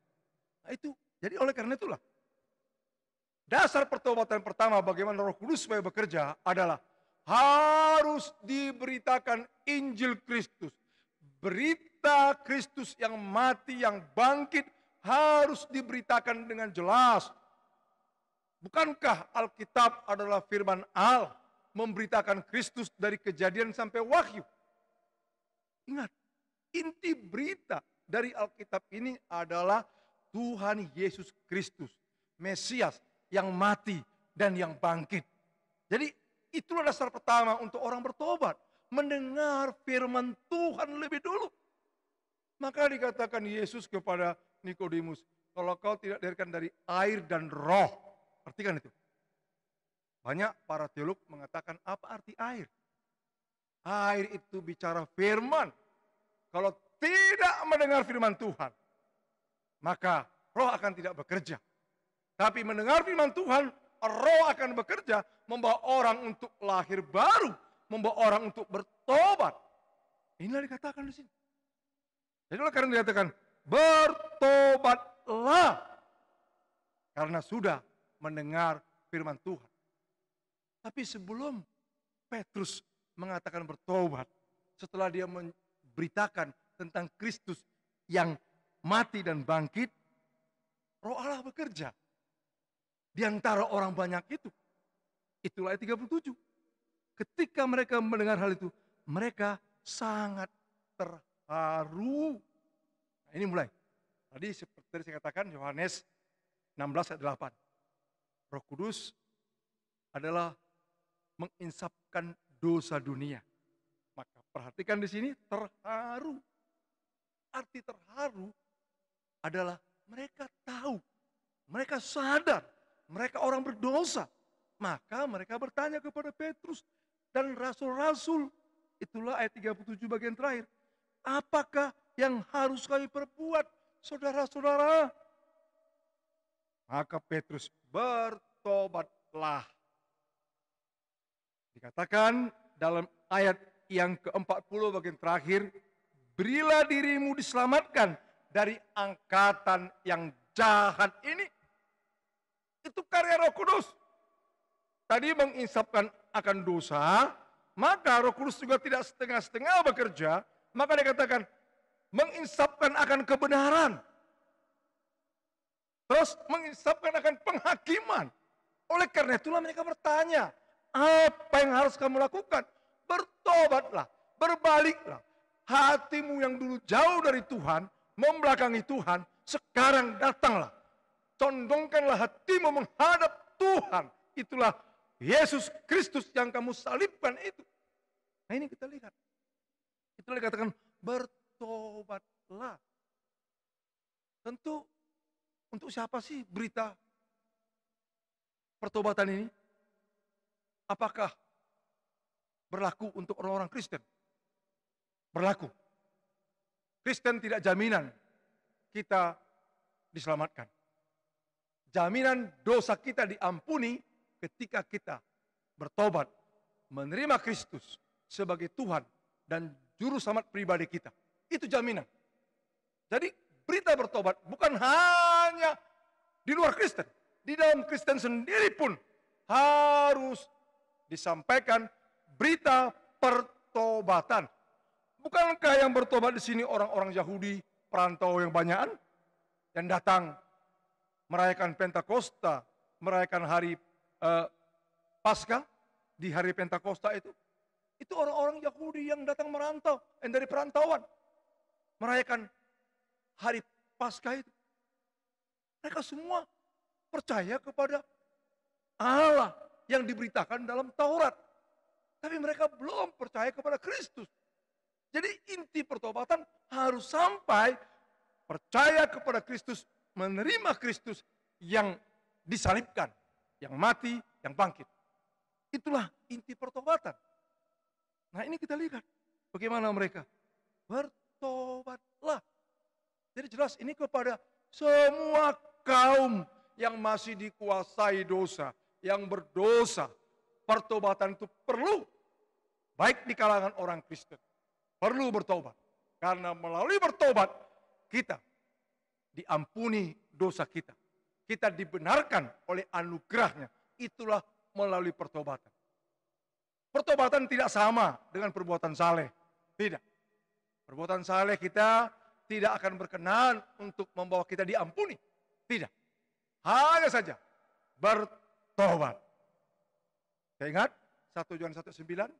Nah itu, jadi oleh karena itulah, dasar pertobatan pertama bagaimana Roh Kudus supaya bekerja adalah harus diberitakan Injil Kristus. Berita Kristus yang mati, yang bangkit harus diberitakan dengan jelas. Bukankah Alkitab adalah firman Allah memberitakan Kristus dari Kejadian sampai Wahyu? Ingat, inti berita dari Alkitab ini adalah Tuhan Yesus Kristus, Mesias yang mati dan yang bangkit. Jadi itulah dasar pertama untuk orang bertobat, mendengar firman Tuhan lebih dulu. Maka dikatakan Yesus kepada Nikodemus, kalau kau tidak dilahirkan dari air dan roh, artikan itu. Banyak para teolog mengatakan apa arti air? Air itu bicara firman. Kalau tidak mendengar firman Tuhan, maka roh akan tidak bekerja. Tapi mendengar firman Tuhan, roh akan bekerja, membawa orang untuk lahir baru, membawa orang untuk bertobat. Inilah dikatakan di sini. Jadi oleh karena dikatakan, bertobatlah. Karena sudah mendengar firman Tuhan. Tapi sebelum Petrus mengatakan bertobat, setelah dia memberitakan tentang Kristus yang mati dan bangkit, Roh Allah bekerja di antara orang banyak itu. Itulah ayat 37. Ketika mereka mendengar hal itu, mereka sangat terharu. Nah, ini mulai. Tadi seperti saya katakan, Yohanes 16 ayat 8. Roh Kudus adalah menginsapkan dosa dunia. Maka perhatikan di sini, terharu. Arti terharu adalah mereka tahu, mereka sadar, mereka orang berdosa. Maka mereka bertanya kepada Petrus dan rasul-rasul. Itulah ayat 37 bagian terakhir. Apakah yang harus kami perbuat, saudara-saudara? Maka Petrus, bertobatlah. Dikatakan dalam ayat yang ke-40 bagian terakhir, berilah dirimu diselamatkan dari angkatan yang jahat ini. Itu karya Roh Kudus. Tadi menginsapkan akan dosa, maka Roh Kudus juga tidak setengah-setengah bekerja, maka dikatakan menginsapkan akan kebenaran. Terus menginsapkan akan penghakiman. Oleh karena itulah mereka bertanya, apa yang harus kamu lakukan? Bertobatlah, berbaliklah. Hatimu yang dulu jauh dari Tuhan, membelakangi Tuhan, sekarang datanglah. Condongkanlah hatimu menghadap Tuhan. Itulah Yesus Kristus yang kamu salibkan itu. Nah ini kita lihat. Itulah dikatakan bertobatlah. Tentu untuk siapa sih berita pertobatan ini? Apakah berlaku untuk orang-orang Kristen? Berlaku. Kristen tidak jaminan kita diselamatkan. Jaminan dosa kita diampuni ketika kita bertobat, menerima Kristus sebagai Tuhan dan juru selamat pribadi kita. Itu jaminan. Jadi berita bertobat bukan hanya di luar Kristen. Di dalam Kristen sendiri pun harus disampaikan berita pertobatan. Bukankah yang bertobat di sini orang-orang Yahudi, perantau yang banyakan, yang datang merayakan Pentakosta, merayakan hari Paskah di hari Pentakosta itu orang-orang Yahudi yang datang merantau, yang dari perantauan, merayakan hari Paskah itu. Mereka semua percaya kepada Allah yang diberitakan dalam Taurat. Tapi mereka belum percaya kepada Kristus. Jadi inti pertobatan harus sampai percaya kepada Kristus, menerima Kristus yang disalibkan, yang mati, yang bangkit. Itulah inti pertobatan. Nah ini kita lihat bagaimana mereka bertobatlah. Jadi jelas ini kepada semua kaum yang masih dikuasai dosa, yang berdosa. Pertobatan itu perlu, baik di kalangan orang Kristen, perlu bertobat. Karena melalui bertobat, kita diampuni dosa kita. Kita dibenarkan oleh anugerahnya. Itulah melalui pertobatan. Pertobatan tidak sama dengan perbuatan saleh. Tidak. Perbuatan saleh kita tidak akan berkenan untuk membawa kita diampuni. Tidak. Hanya saja bertobat. Saya ingat 1 Yohanes 1:9,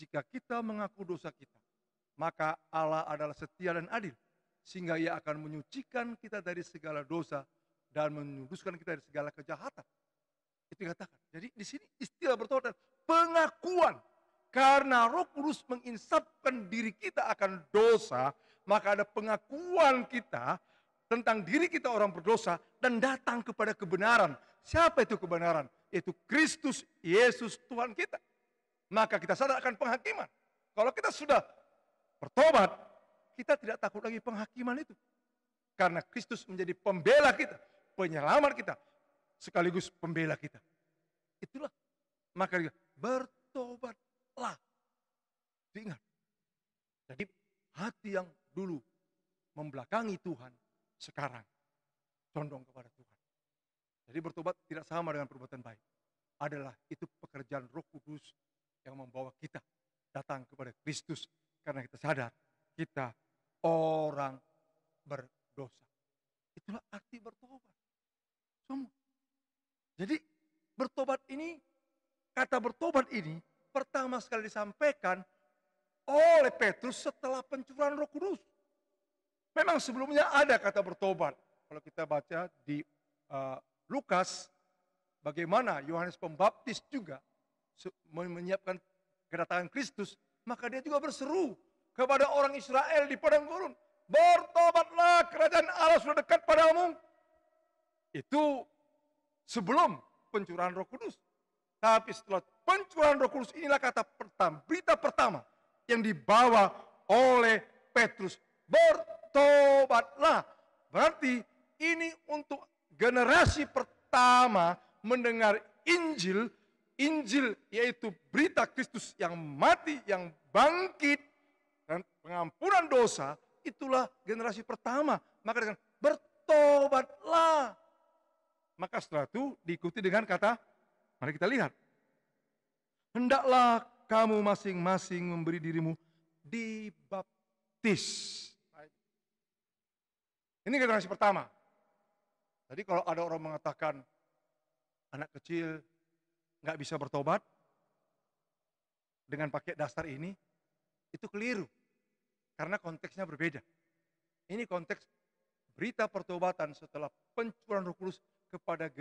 jika kita mengaku dosa kita, maka Allah adalah setia dan adil, sehingga Ia akan menyucikan kita dari segala dosa dan menyuduskan kita dari segala kejahatan. Itu dikatakan. Jadi di sini istilah bertobat pengakuan. Karena Roh Kudus menginsapkan diri kita akan dosa, maka ada pengakuan kita tentang diri kita orang berdosa dan datang kepada kebenaran. Siapa itu kebenaran? Itu Kristus Yesus Tuhan kita. Maka kita sadar akan penghakiman. Kalau kita sudah bertobat, kita tidak takut lagi penghakiman itu. Karena Kristus menjadi pembela kita, penyelamat kita, sekaligus pembela kita. Itulah. Maka bertobatlah. Ingat. Jadi hati yang dulu membelakangi Tuhan, sekarang condong kepada Tuhan. Jadi bertobat tidak sama dengan perbuatan baik. Adalah itu pekerjaan Roh Kudus yang membawa kita datang kepada Kristus. Karena kita sadar kita orang berdosa. Itulah arti bertobat. Semua. Jadi bertobat ini, kata bertobat ini pertama sekali disampaikan oleh Petrus setelah pencurahan Roh Kudus. Memang sebelumnya ada kata bertobat. Kalau kita baca di Lukas, bagaimana Yohanes Pembaptis juga menyiapkan kedatangan Kristus, maka dia juga berseru kepada orang Israel di padang gurun, bertobatlah, kerajaan Allah sudah dekat padamu. Itu sebelum pencurahan Roh Kudus. Tapi setelah pencurahan Roh Kudus, inilah kata pertama, berita pertama yang dibawa oleh Petrus, bertobatlah. Berarti ini untuk generasi pertama mendengar Injil. Injil yaitu berita Kristus yang mati, yang bangkit, dan pengampunan dosa. Itulah generasi pertama. Maka dengan bertobatlah. Maka setelah itu diikuti dengan kata, mari kita lihat. Hendaklah kamu masing-masing memberi dirimu dibaptis. Ini generasi pertama. Jadi kalau ada orang mengatakan anak kecil nggak bisa bertobat dengan pakai dasar ini, itu keliru. Karena konteksnya berbeda. Ini konteks berita pertobatan setelah pencurahan Roh Kudus kepada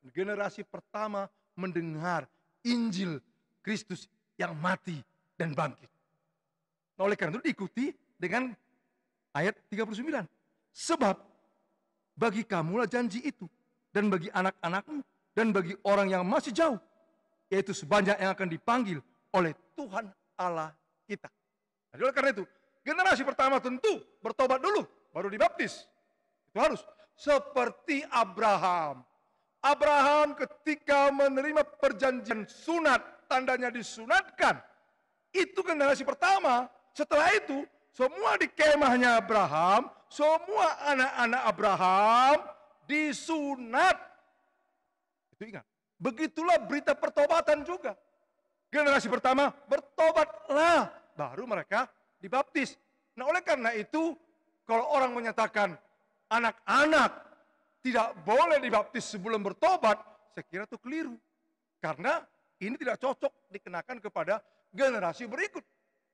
generasi pertama mendengar Injil Kristus yang mati dan bangkit. Nah, oleh karena itu diikuti dengan ayat 39. Sebab bagi kamulah janji itu, dan bagi anak-anakmu, dan bagi orang yang masih jauh, yaitu sebanyak yang akan dipanggil oleh Tuhan Allah kita. Jadi oleh karena itu, generasi pertama tentu bertobat dulu, baru dibaptis. Itu harus. Seperti Abraham. Abraham ketika menerima perjanjian sunat, tandanya disunatkan. Itu generasi pertama. Setelah itu, semua di kemahnya Abraham, semua anak-anak Abraham disunat. Itu ingat. Begitulah berita pertobatan juga. Generasi pertama bertobatlah, baru mereka dibaptis. Nah, oleh karena itu, kalau orang menyatakan anak-anak tidak boleh dibaptis sebelum bertobat, saya kira itu keliru. Karena ini tidak cocok dikenakan kepada generasi berikut.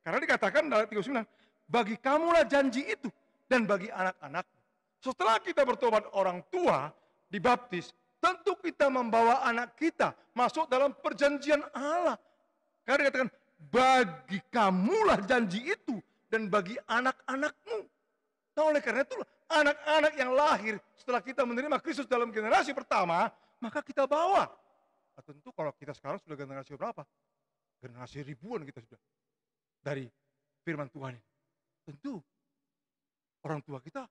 Karena dikatakan dalam 39, bagi kamulah janji itu dan bagi anak-anak. Setelah kita bertobat orang tua, dibaptis, tentu kita membawa anak kita masuk dalam perjanjian Allah. Karena dikatakan, bagi kamulah janji itu dan bagi anak-anakmu. Nah, oleh karena itu, anak-anak yang lahir setelah kita menerima Kristus dalam generasi pertama, maka kita bawa. Nah, tentu kalau kita sekarang sudah generasi berapa? Generasi ribuan kita sudah. Dari firman Tuhan ini. Tentu orang tua kita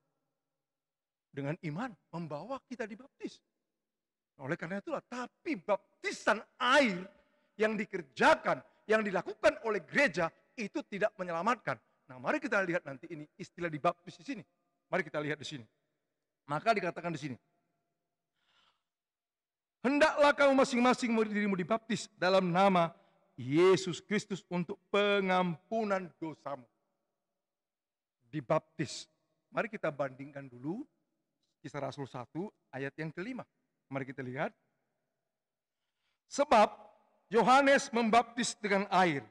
dengan iman membawa kita dibaptis. Nah, oleh karena itulah, tapi baptisan air yang dikerjakan, yang dilakukan oleh gereja itu tidak menyelamatkan. Nah, mari kita lihat nanti ini istilah dibaptis di sini. Mari kita lihat di sini. Maka dikatakan di sini, hendaklah kamu masing-masing dirimu dibaptis dalam nama Yesus Kristus untuk pengampunan dosamu. Dibaptis. Mari kita bandingkan dulu Kisah Rasul 1 ayat yang kelima. Mari kita lihat. Sebab Yohanes membaptis dengan air,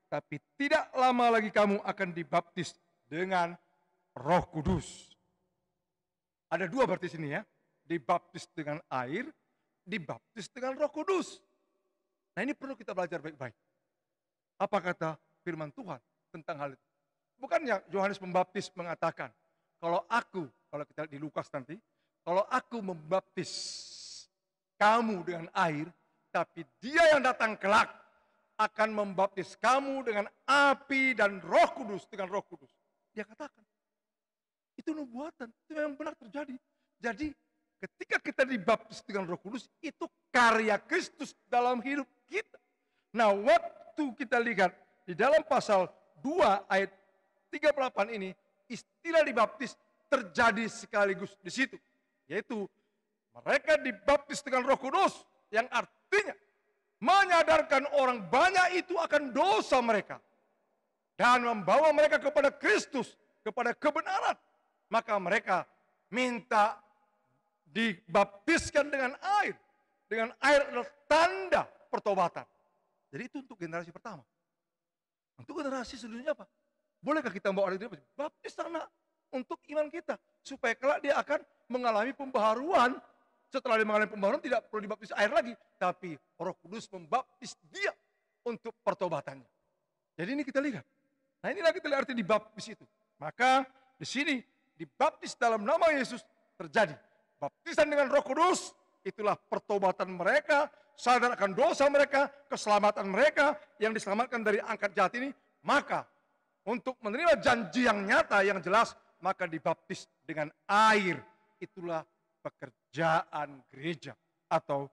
tapi tidak lama lagi kamu akan dibaptis dengan Roh Kudus. Ada dua berarti sini ya. Dibaptis dengan air, dibaptis dengan Roh Kudus. Nah, ini perlu kita belajar baik-baik. Apa kata firman Tuhan tentang hal itu? Bukannya Yohanes Pembaptis mengatakan, kalau kita di Lukas nanti, kalau aku membaptis kamu dengan air, tapi dia yang datang kelak akan membaptis kamu dengan api dan Roh Kudus, dengan Roh Kudus. Dia katakan, itu nubuatan, itu memang benar terjadi. Jadi ketika kita dibaptis dengan Roh Kudus, itu karya Kristus dalam hidup kita. Nah, waktu kita lihat di dalam pasal 2 ayat 38 ini, istilah dibaptis terjadi sekaligus di situ. Yaitu mereka dibaptis dengan Roh Kudus, yang artinya menyadarkan orang banyak itu akan dosa mereka. Dan membawa mereka kepada Kristus, kepada kebenaran. Maka mereka minta dibaptiskan dengan air. Dengan air adalah tanda pertobatan. Jadi itu untuk generasi pertama. Untuk generasi selanjutnya apa? Bolehkah kita membawa air baptis anak untuk iman kita? Supaya kelak dia akan mengalami pembaharuan setelah dia mengalami pembaharuan tidak perlu dibaptis air lagi, tapi Roh Kudus membaptis dia untuk pertobatannya. Jadi ini kita lihat. Nah, inilah kita lihat arti dibaptis itu. Maka di sini dibaptis dalam nama Yesus terjadi. Baptisan dengan Roh Kudus itulah pertobatan mereka, sadar akan dosa mereka, keselamatan mereka yang diselamatkan dari angkat jahat ini. Maka untuk menerima janji yang nyata, yang jelas, maka dibaptis dengan air. Itulah pekerjaan gereja atau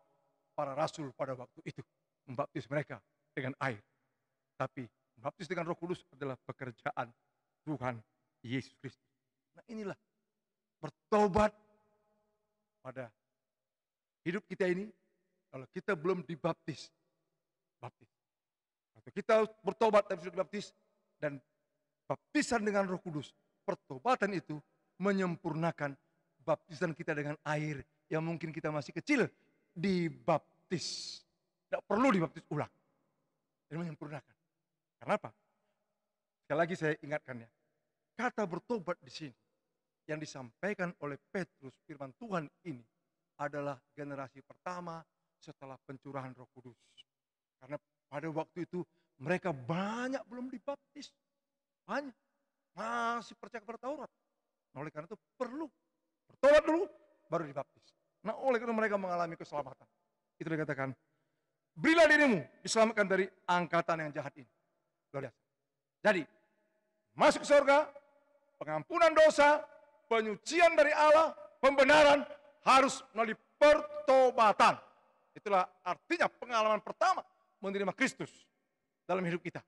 para rasul pada waktu itu. Membaptis mereka dengan air. Tapi membaptis dengan Roh Kudus adalah pekerjaan Tuhan Yesus Kristus. Nah, inilah bertobat pada hidup kita ini. Kalau kita belum dibaptis, baptis. Atau kita bertobat tapi sudah dibaptis, dan baptisan dengan Roh Kudus, pertobatan itu menyempurnakan baptisan kita dengan air yang mungkin kita masih kecil dibaptis. Tidak perlu dibaptis ulang. Dan menyempurnakan. Kenapa? Sekali lagi saya ingatkan ya. Kata bertobat di sini yang disampaikan oleh Petrus, firman Tuhan ini adalah generasi pertama setelah pencurahan Roh Kudus. Karena pada waktu itu mereka banyak belum dibaptis. Banyak. Masih percaya kepada Taurat. Nah, oleh karena itu perlu bertobat dulu baru dibaptis. Nah, oleh karena mereka mengalami keselamatan. Itu dikatakan, berilah dirimu diselamatkan dari angkatan yang jahat ini. Luar biasa. Jadi, masuk surga, pengampunan dosa, penyucian dari Allah, pembenaran harus melalui pertobatan. Itulah artinya pengalaman pertama menerima Kristus dalam hidup kita.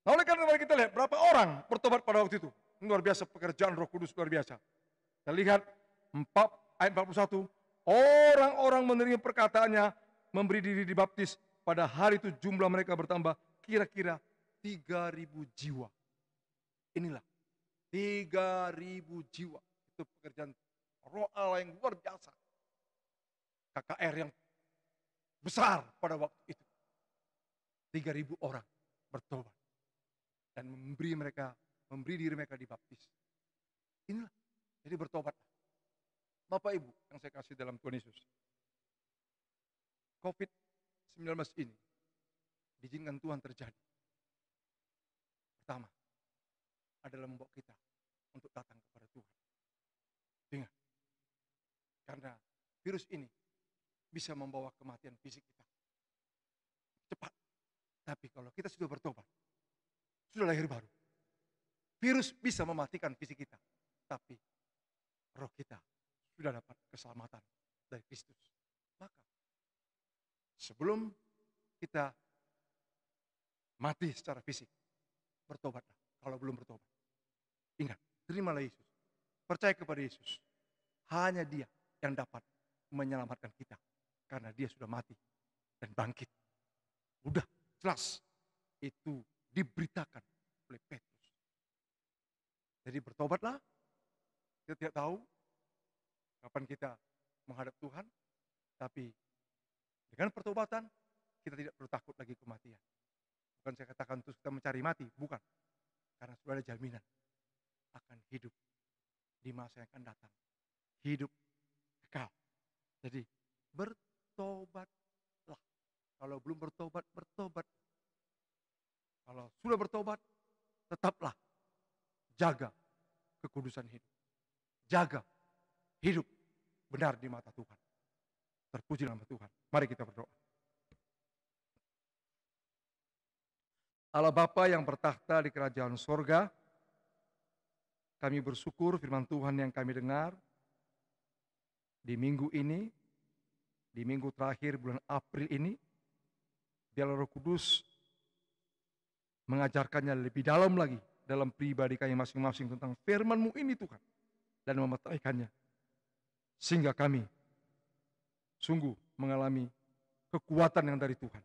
Nah, oleh karena kita lihat berapa orang bertobat pada waktu itu. Luar biasa pekerjaan Roh Kudus, luar biasa. Kita lihat ayat 41. Orang-orang menerima perkataannya, memberi diri dibaptis. Pada hari itu jumlah mereka bertambah kira-kira 3.000 jiwa. Inilah 3.000 jiwa. Itu pekerjaan Roh Allah yang luar biasa. KKR yang besar pada waktu itu. 3.000 orang bertobat. Dan memberi diri mereka dibaptis. Inilah. Jadi bertobat. Bapak Ibu yang saya kasih dalam Tuhan Yesus. COVID-19 ini diizinkan Tuhan terjadi. Pertama adalah membawa kita untuk datang kepada Tuhan. Ingat. Karena virus ini bisa membawa kematian fisik kita. Cepat. Tapi kalau kita sudah bertobat, sudah lahir baru. Virus bisa mematikan fisik kita. Tapi roh kita sudah dapat keselamatan dari Kristus. Maka sebelum kita mati secara fisik, bertobatlah kalau belum bertobat. Ingat, terimalah Yesus. Percaya kepada Yesus. Hanya Dia yang dapat menyelamatkan kita. Karena Dia sudah mati dan bangkit. Udah, jelas. Itu diberitakan oleh Petrus. Jadi bertobatlah. Kita tidak tahu kapan kita menghadap Tuhan. Tapi dengan pertobatan, kita tidak perlu takut lagi kematian. Bukan saya katakan terus kita mencari mati. Bukan. Karena sudah ada jaminan akan hidup di masa yang akan datang. Hidup kekal. Jadi bertobatlah. Kalau belum bertobat, bertobat. Kalau sudah bertobat, tetaplah jaga kekudusan hidup. Jaga hidup benar di mata Tuhan. Terpuji nama Tuhan. Mari kita berdoa. Allah Bapa yang bertakhta di kerajaan sorga, kami bersyukur firman Tuhan yang kami dengar di minggu ini, di minggu terakhir bulan April ini. Biarlah Roh Kudus mengajarkannya lebih dalam lagi dalam pribadi kami masing-masing tentang firman-Mu ini Tuhan. Dan memetraikannya. Sehingga kami sungguh mengalami kekuatan yang dari Tuhan.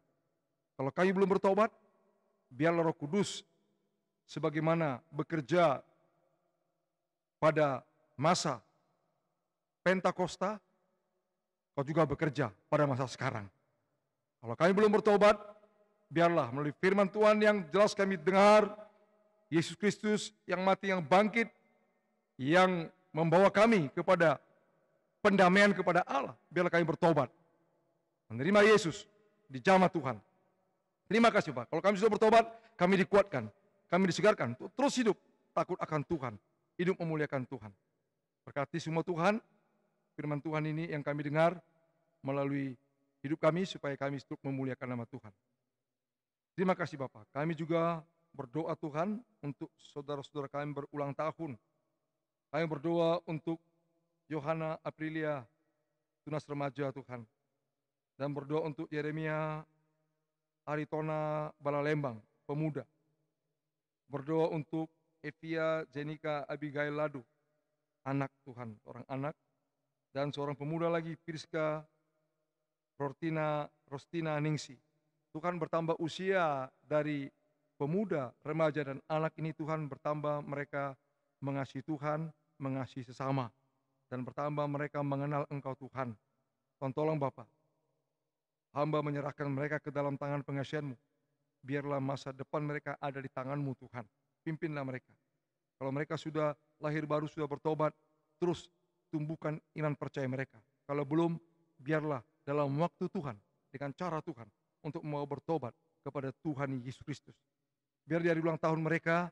Kalau kami belum bertobat, biarlah Roh Kudus sebagaimana bekerja pada masa Pentakosta, kau juga bekerja pada masa sekarang. Kalau kami belum bertobat, biarlah melalui firman Tuhan yang jelas kami dengar, Yesus Kristus yang mati, yang bangkit, yang membawa kami kepada pendamaian kepada Allah. Biarlah kami bertobat, menerima Yesus di jamah Tuhan. Terima kasih Pak. Kalau kami sudah bertobat, kami dikuatkan, kami disegarkan untuk terus hidup takut akan Tuhan, hidup memuliakan Tuhan. Berkati semua Tuhan, firman Tuhan ini yang kami dengar melalui hidup kami supaya kami terus memuliakan nama Tuhan. Terima kasih Bapak. Kami juga berdoa Tuhan untuk saudara-saudara kami berulang tahun. Kami berdoa untuk Yohana Aprilia, tunas remaja Tuhan. Dan berdoa untuk Yeremia Aritona Balalembang, pemuda. Berdoa untuk Evia Jenika Abigail Ladu, anak Tuhan, orang anak. Dan seorang pemuda lagi, Priska Rostina Ningsi. Tuhan bertambah usia dari pemuda, remaja, dan anak ini. Tuhan bertambah mereka mengasihi Tuhan, mengasihi sesama. Dan bertambah mereka mengenal Engkau Tuhan. Tuhan tolong Bapak, hamba menyerahkan mereka ke dalam tangan pengasihan-Mu. Biarlah masa depan mereka ada di tangan-Mu Tuhan. Pimpinlah mereka. Kalau mereka sudah lahir baru, sudah bertobat, terus tumbuhkan iman percaya mereka. Kalau belum, biarlah dalam waktu Tuhan, dengan cara Tuhan, untuk mau bertobat kepada Tuhan Yesus Kristus. Biar dari ulang tahun mereka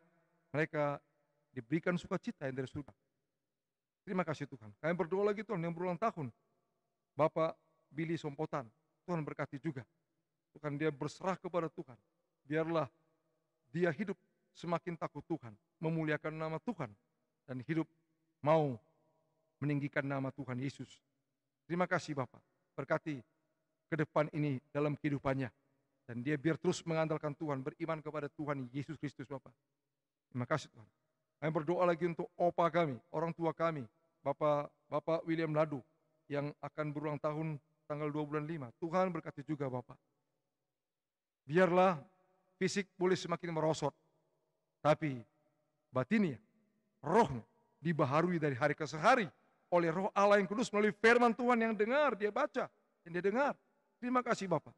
diberikan sukacita yang dari surga. Terima kasih Tuhan. Kami berdoa lagi Tuhan yang berulang tahun. Bapak Billy Sompotan, Tuhan berkati juga. Tuhan dia berserah kepada Tuhan. Biarlah dia hidup semakin takut Tuhan, memuliakan nama Tuhan, dan hidup mau meninggikan nama Tuhan Yesus. Terima kasih Bapak. Berkati ke depan ini dalam kehidupannya. Dan dia biar terus mengandalkan Tuhan, beriman kepada Tuhan Yesus Kristus Bapak. Terima kasih Tuhan. Kami berdoa lagi untuk opa kami, orang tua kami, Bapak William Ladu, yang akan berulang tahun tanggal 2 bulan 5. Tuhan berkati juga Bapak. Biarlah fisik boleh semakin merosot, tapi batinnya, rohnya dibaharui dari hari ke hari oleh Roh Allah yang kudus melalui firman Tuhan yang dengar, dia baca, yang dia dengar. Terima kasih Bapak.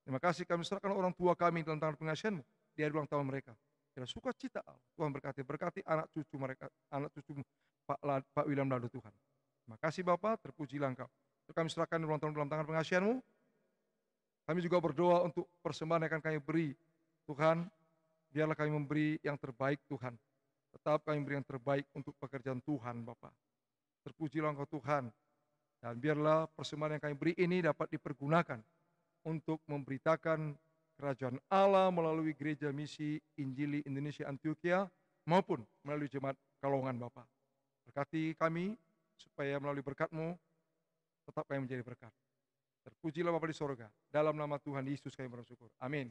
Terima kasih kami serahkan orang tua kami dalam tangan pengasihan-Mu di hari ulang tahun mereka. Biar sukacita Allah. Tuhan berkati anak cucu mereka, anak cucu Pak William Ladu Tuhan. Terima kasih Bapak, terpujilah Engkau. Kami serahkan ulang tahun dalam tangan pengasihan-Mu. Kami juga berdoa untuk persembahan yang akan kami beri. Tuhan, biarlah kami memberi yang terbaik Tuhan. Tetap kami beri yang terbaik untuk pekerjaan Tuhan Bapak. Terpujilah Engkau Tuhan. Dan biarlah persembahan yang kami beri ini dapat dipergunakan untuk memberitakan kerajaan Allah melalui Gereja Misi Injili Indonesia Antioquia maupun melalui Jemaat Kalongan Bapak. Berkati kami supaya melalui berkat-Mu tetap kami menjadi berkat. Terpujilah Bapa di sorga. Dalam nama Tuhan Yesus kami bersyukur. Amin.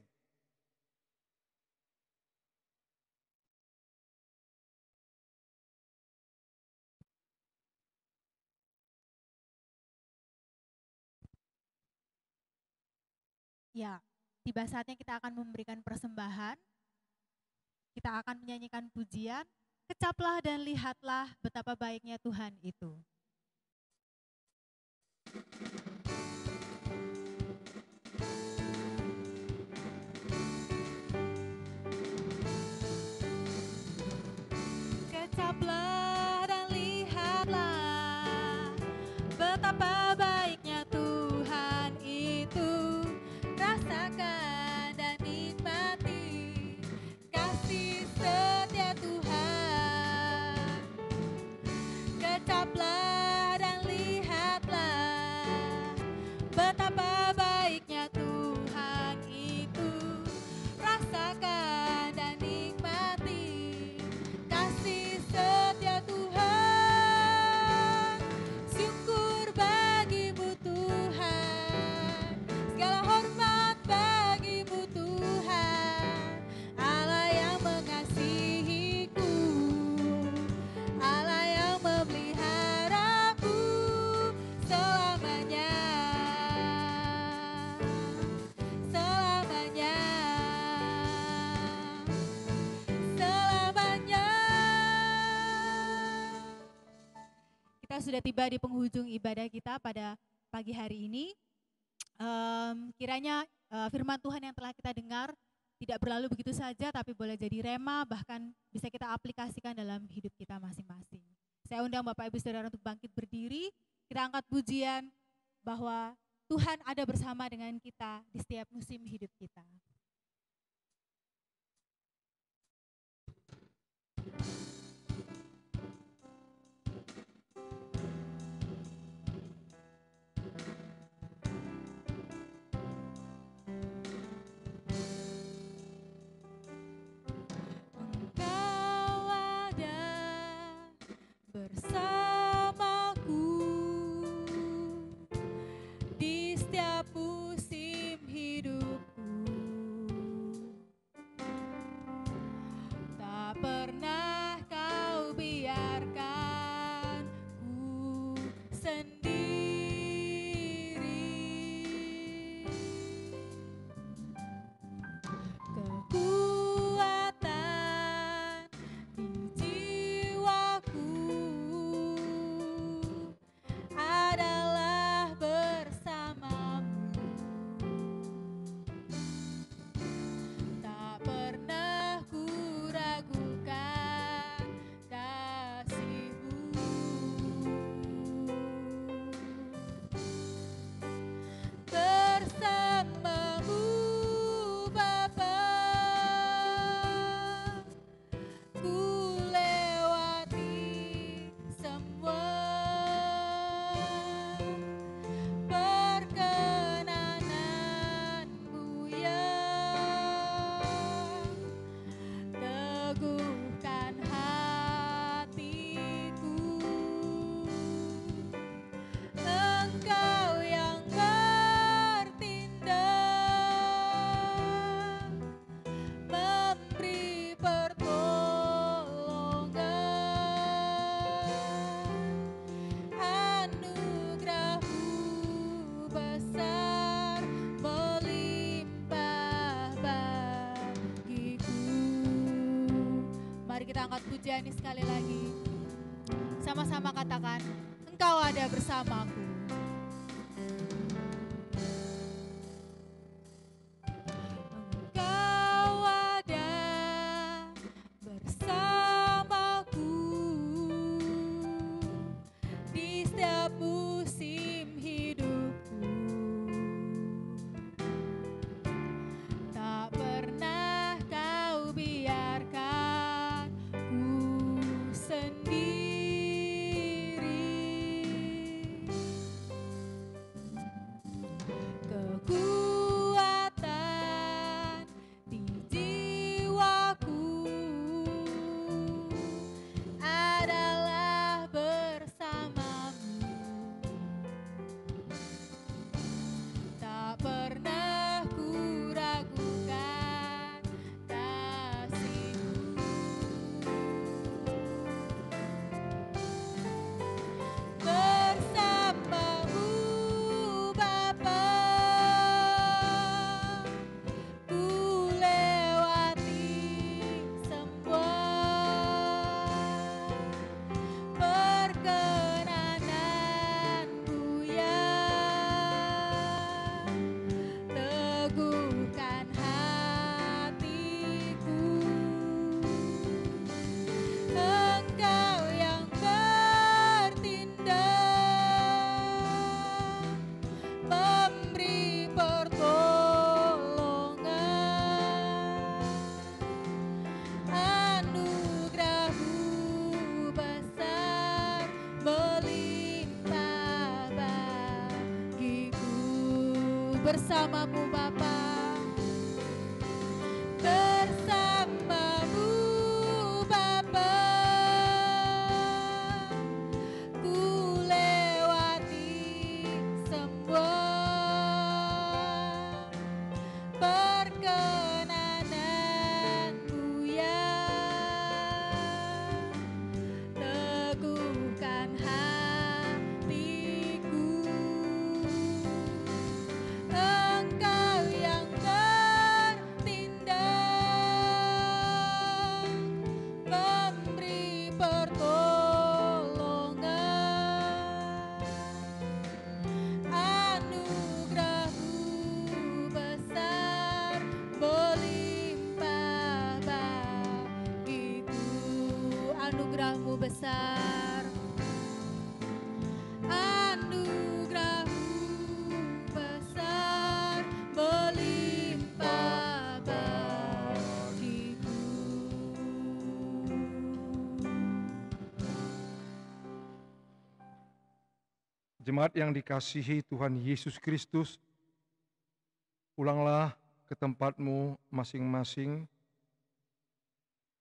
Ya, tiba saatnya kita akan memberikan persembahan. Kita akan menyanyikan pujian. Kecaplah dan lihatlah betapa baiknya Tuhan itu. Kecaplah dan lihatlah betapa baiknya Tuhan itu. Rasakan dan nikmati kasih setia Tuhan. Kecaplah dan lihatlah betapa baiknya Tuhan itu. Rasakan dan nikmati kasih setia Tuhan. Syukur bagimu Tuhan, segala hormat bagimu Tuhan. Allah yang mengasihiku, Allah yang memeliharaku selamanya, selamanya, selamanya. Kita sudah tiba di penghujung ibadah kita pada pagi hari ini. Kiranya firman Tuhan yang telah kita dengar tidak berlalu begitu saja, tapi boleh jadi rema, bahkan bisa kita aplikasikan dalam hidup kita masing-masing. Saya undang Bapak Ibu Saudara untuk bangkit berdiri. Kita angkat pujian bahwa Tuhan ada bersama dengan kita di setiap musim hidup kita. Engkau ada bersamaku di setiap musim hidupku. Tak pernah kau biarkan ku sendiri. Kekuatan di jiwaku adalah bersamamu. Tak pernah ku ragukan kasih-Mu. Bersama-Mu Bapa, ku lewati semua perkenanan-Mu yang teguhkan hatiku. Engkau yang bertindak, memberi pertolongan. Anugerah-Mu besar melimpah bagiku. Mari kita angkat pujian ini sekali lagi. Sama-sama katakan, Engkau ada bersamaku. Engkau ada bersamaku di setiap musim hidupku. Tak pernah kau biarkan ku sendiri. Kekuatan di jiwaku adalah bersama-Mu. Tak pernah ku ragukan kasih-Mu. Bersama-Mu Bapa, ku lewati semua perkenanan-Mu yang teguhkan hatiku. Engkau yang bertindak, memberi pertolongan. Anugerah-Mu besar melimpah bagiku. Bersama-Mu Bapa, bersama-Mu Bapa, ku lewati semua perkenanan-Mu yang teguhkan hatiku. Engkau yang Jemaat yang dikasihi Tuhan Yesus Kristus, pulanglah ke tempatmu masing-masing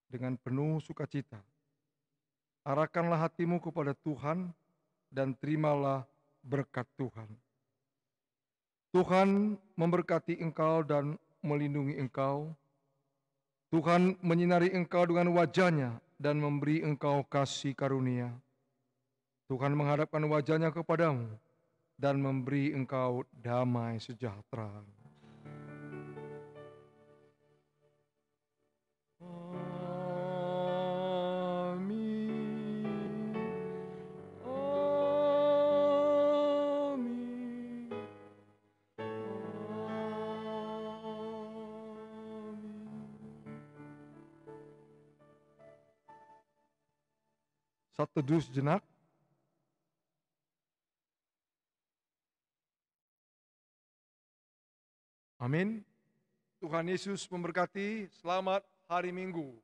dengan penuh sukacita. Arahkanlah hatimu kepada Tuhan dan terimalah berkat Tuhan. Tuhan memberkati engkau dan melindungi engkau. Tuhan menyinari engkau dengan wajah-Nya dan memberi engkau kasih karunia. Tuhan menghadapkan wajah-Nya kepadamu dan memberi engkau damai sejahtera. Amin. Amin. Saat teduh sejenak. Amin. Tuhan Yesus memberkati. Selamat hari Minggu.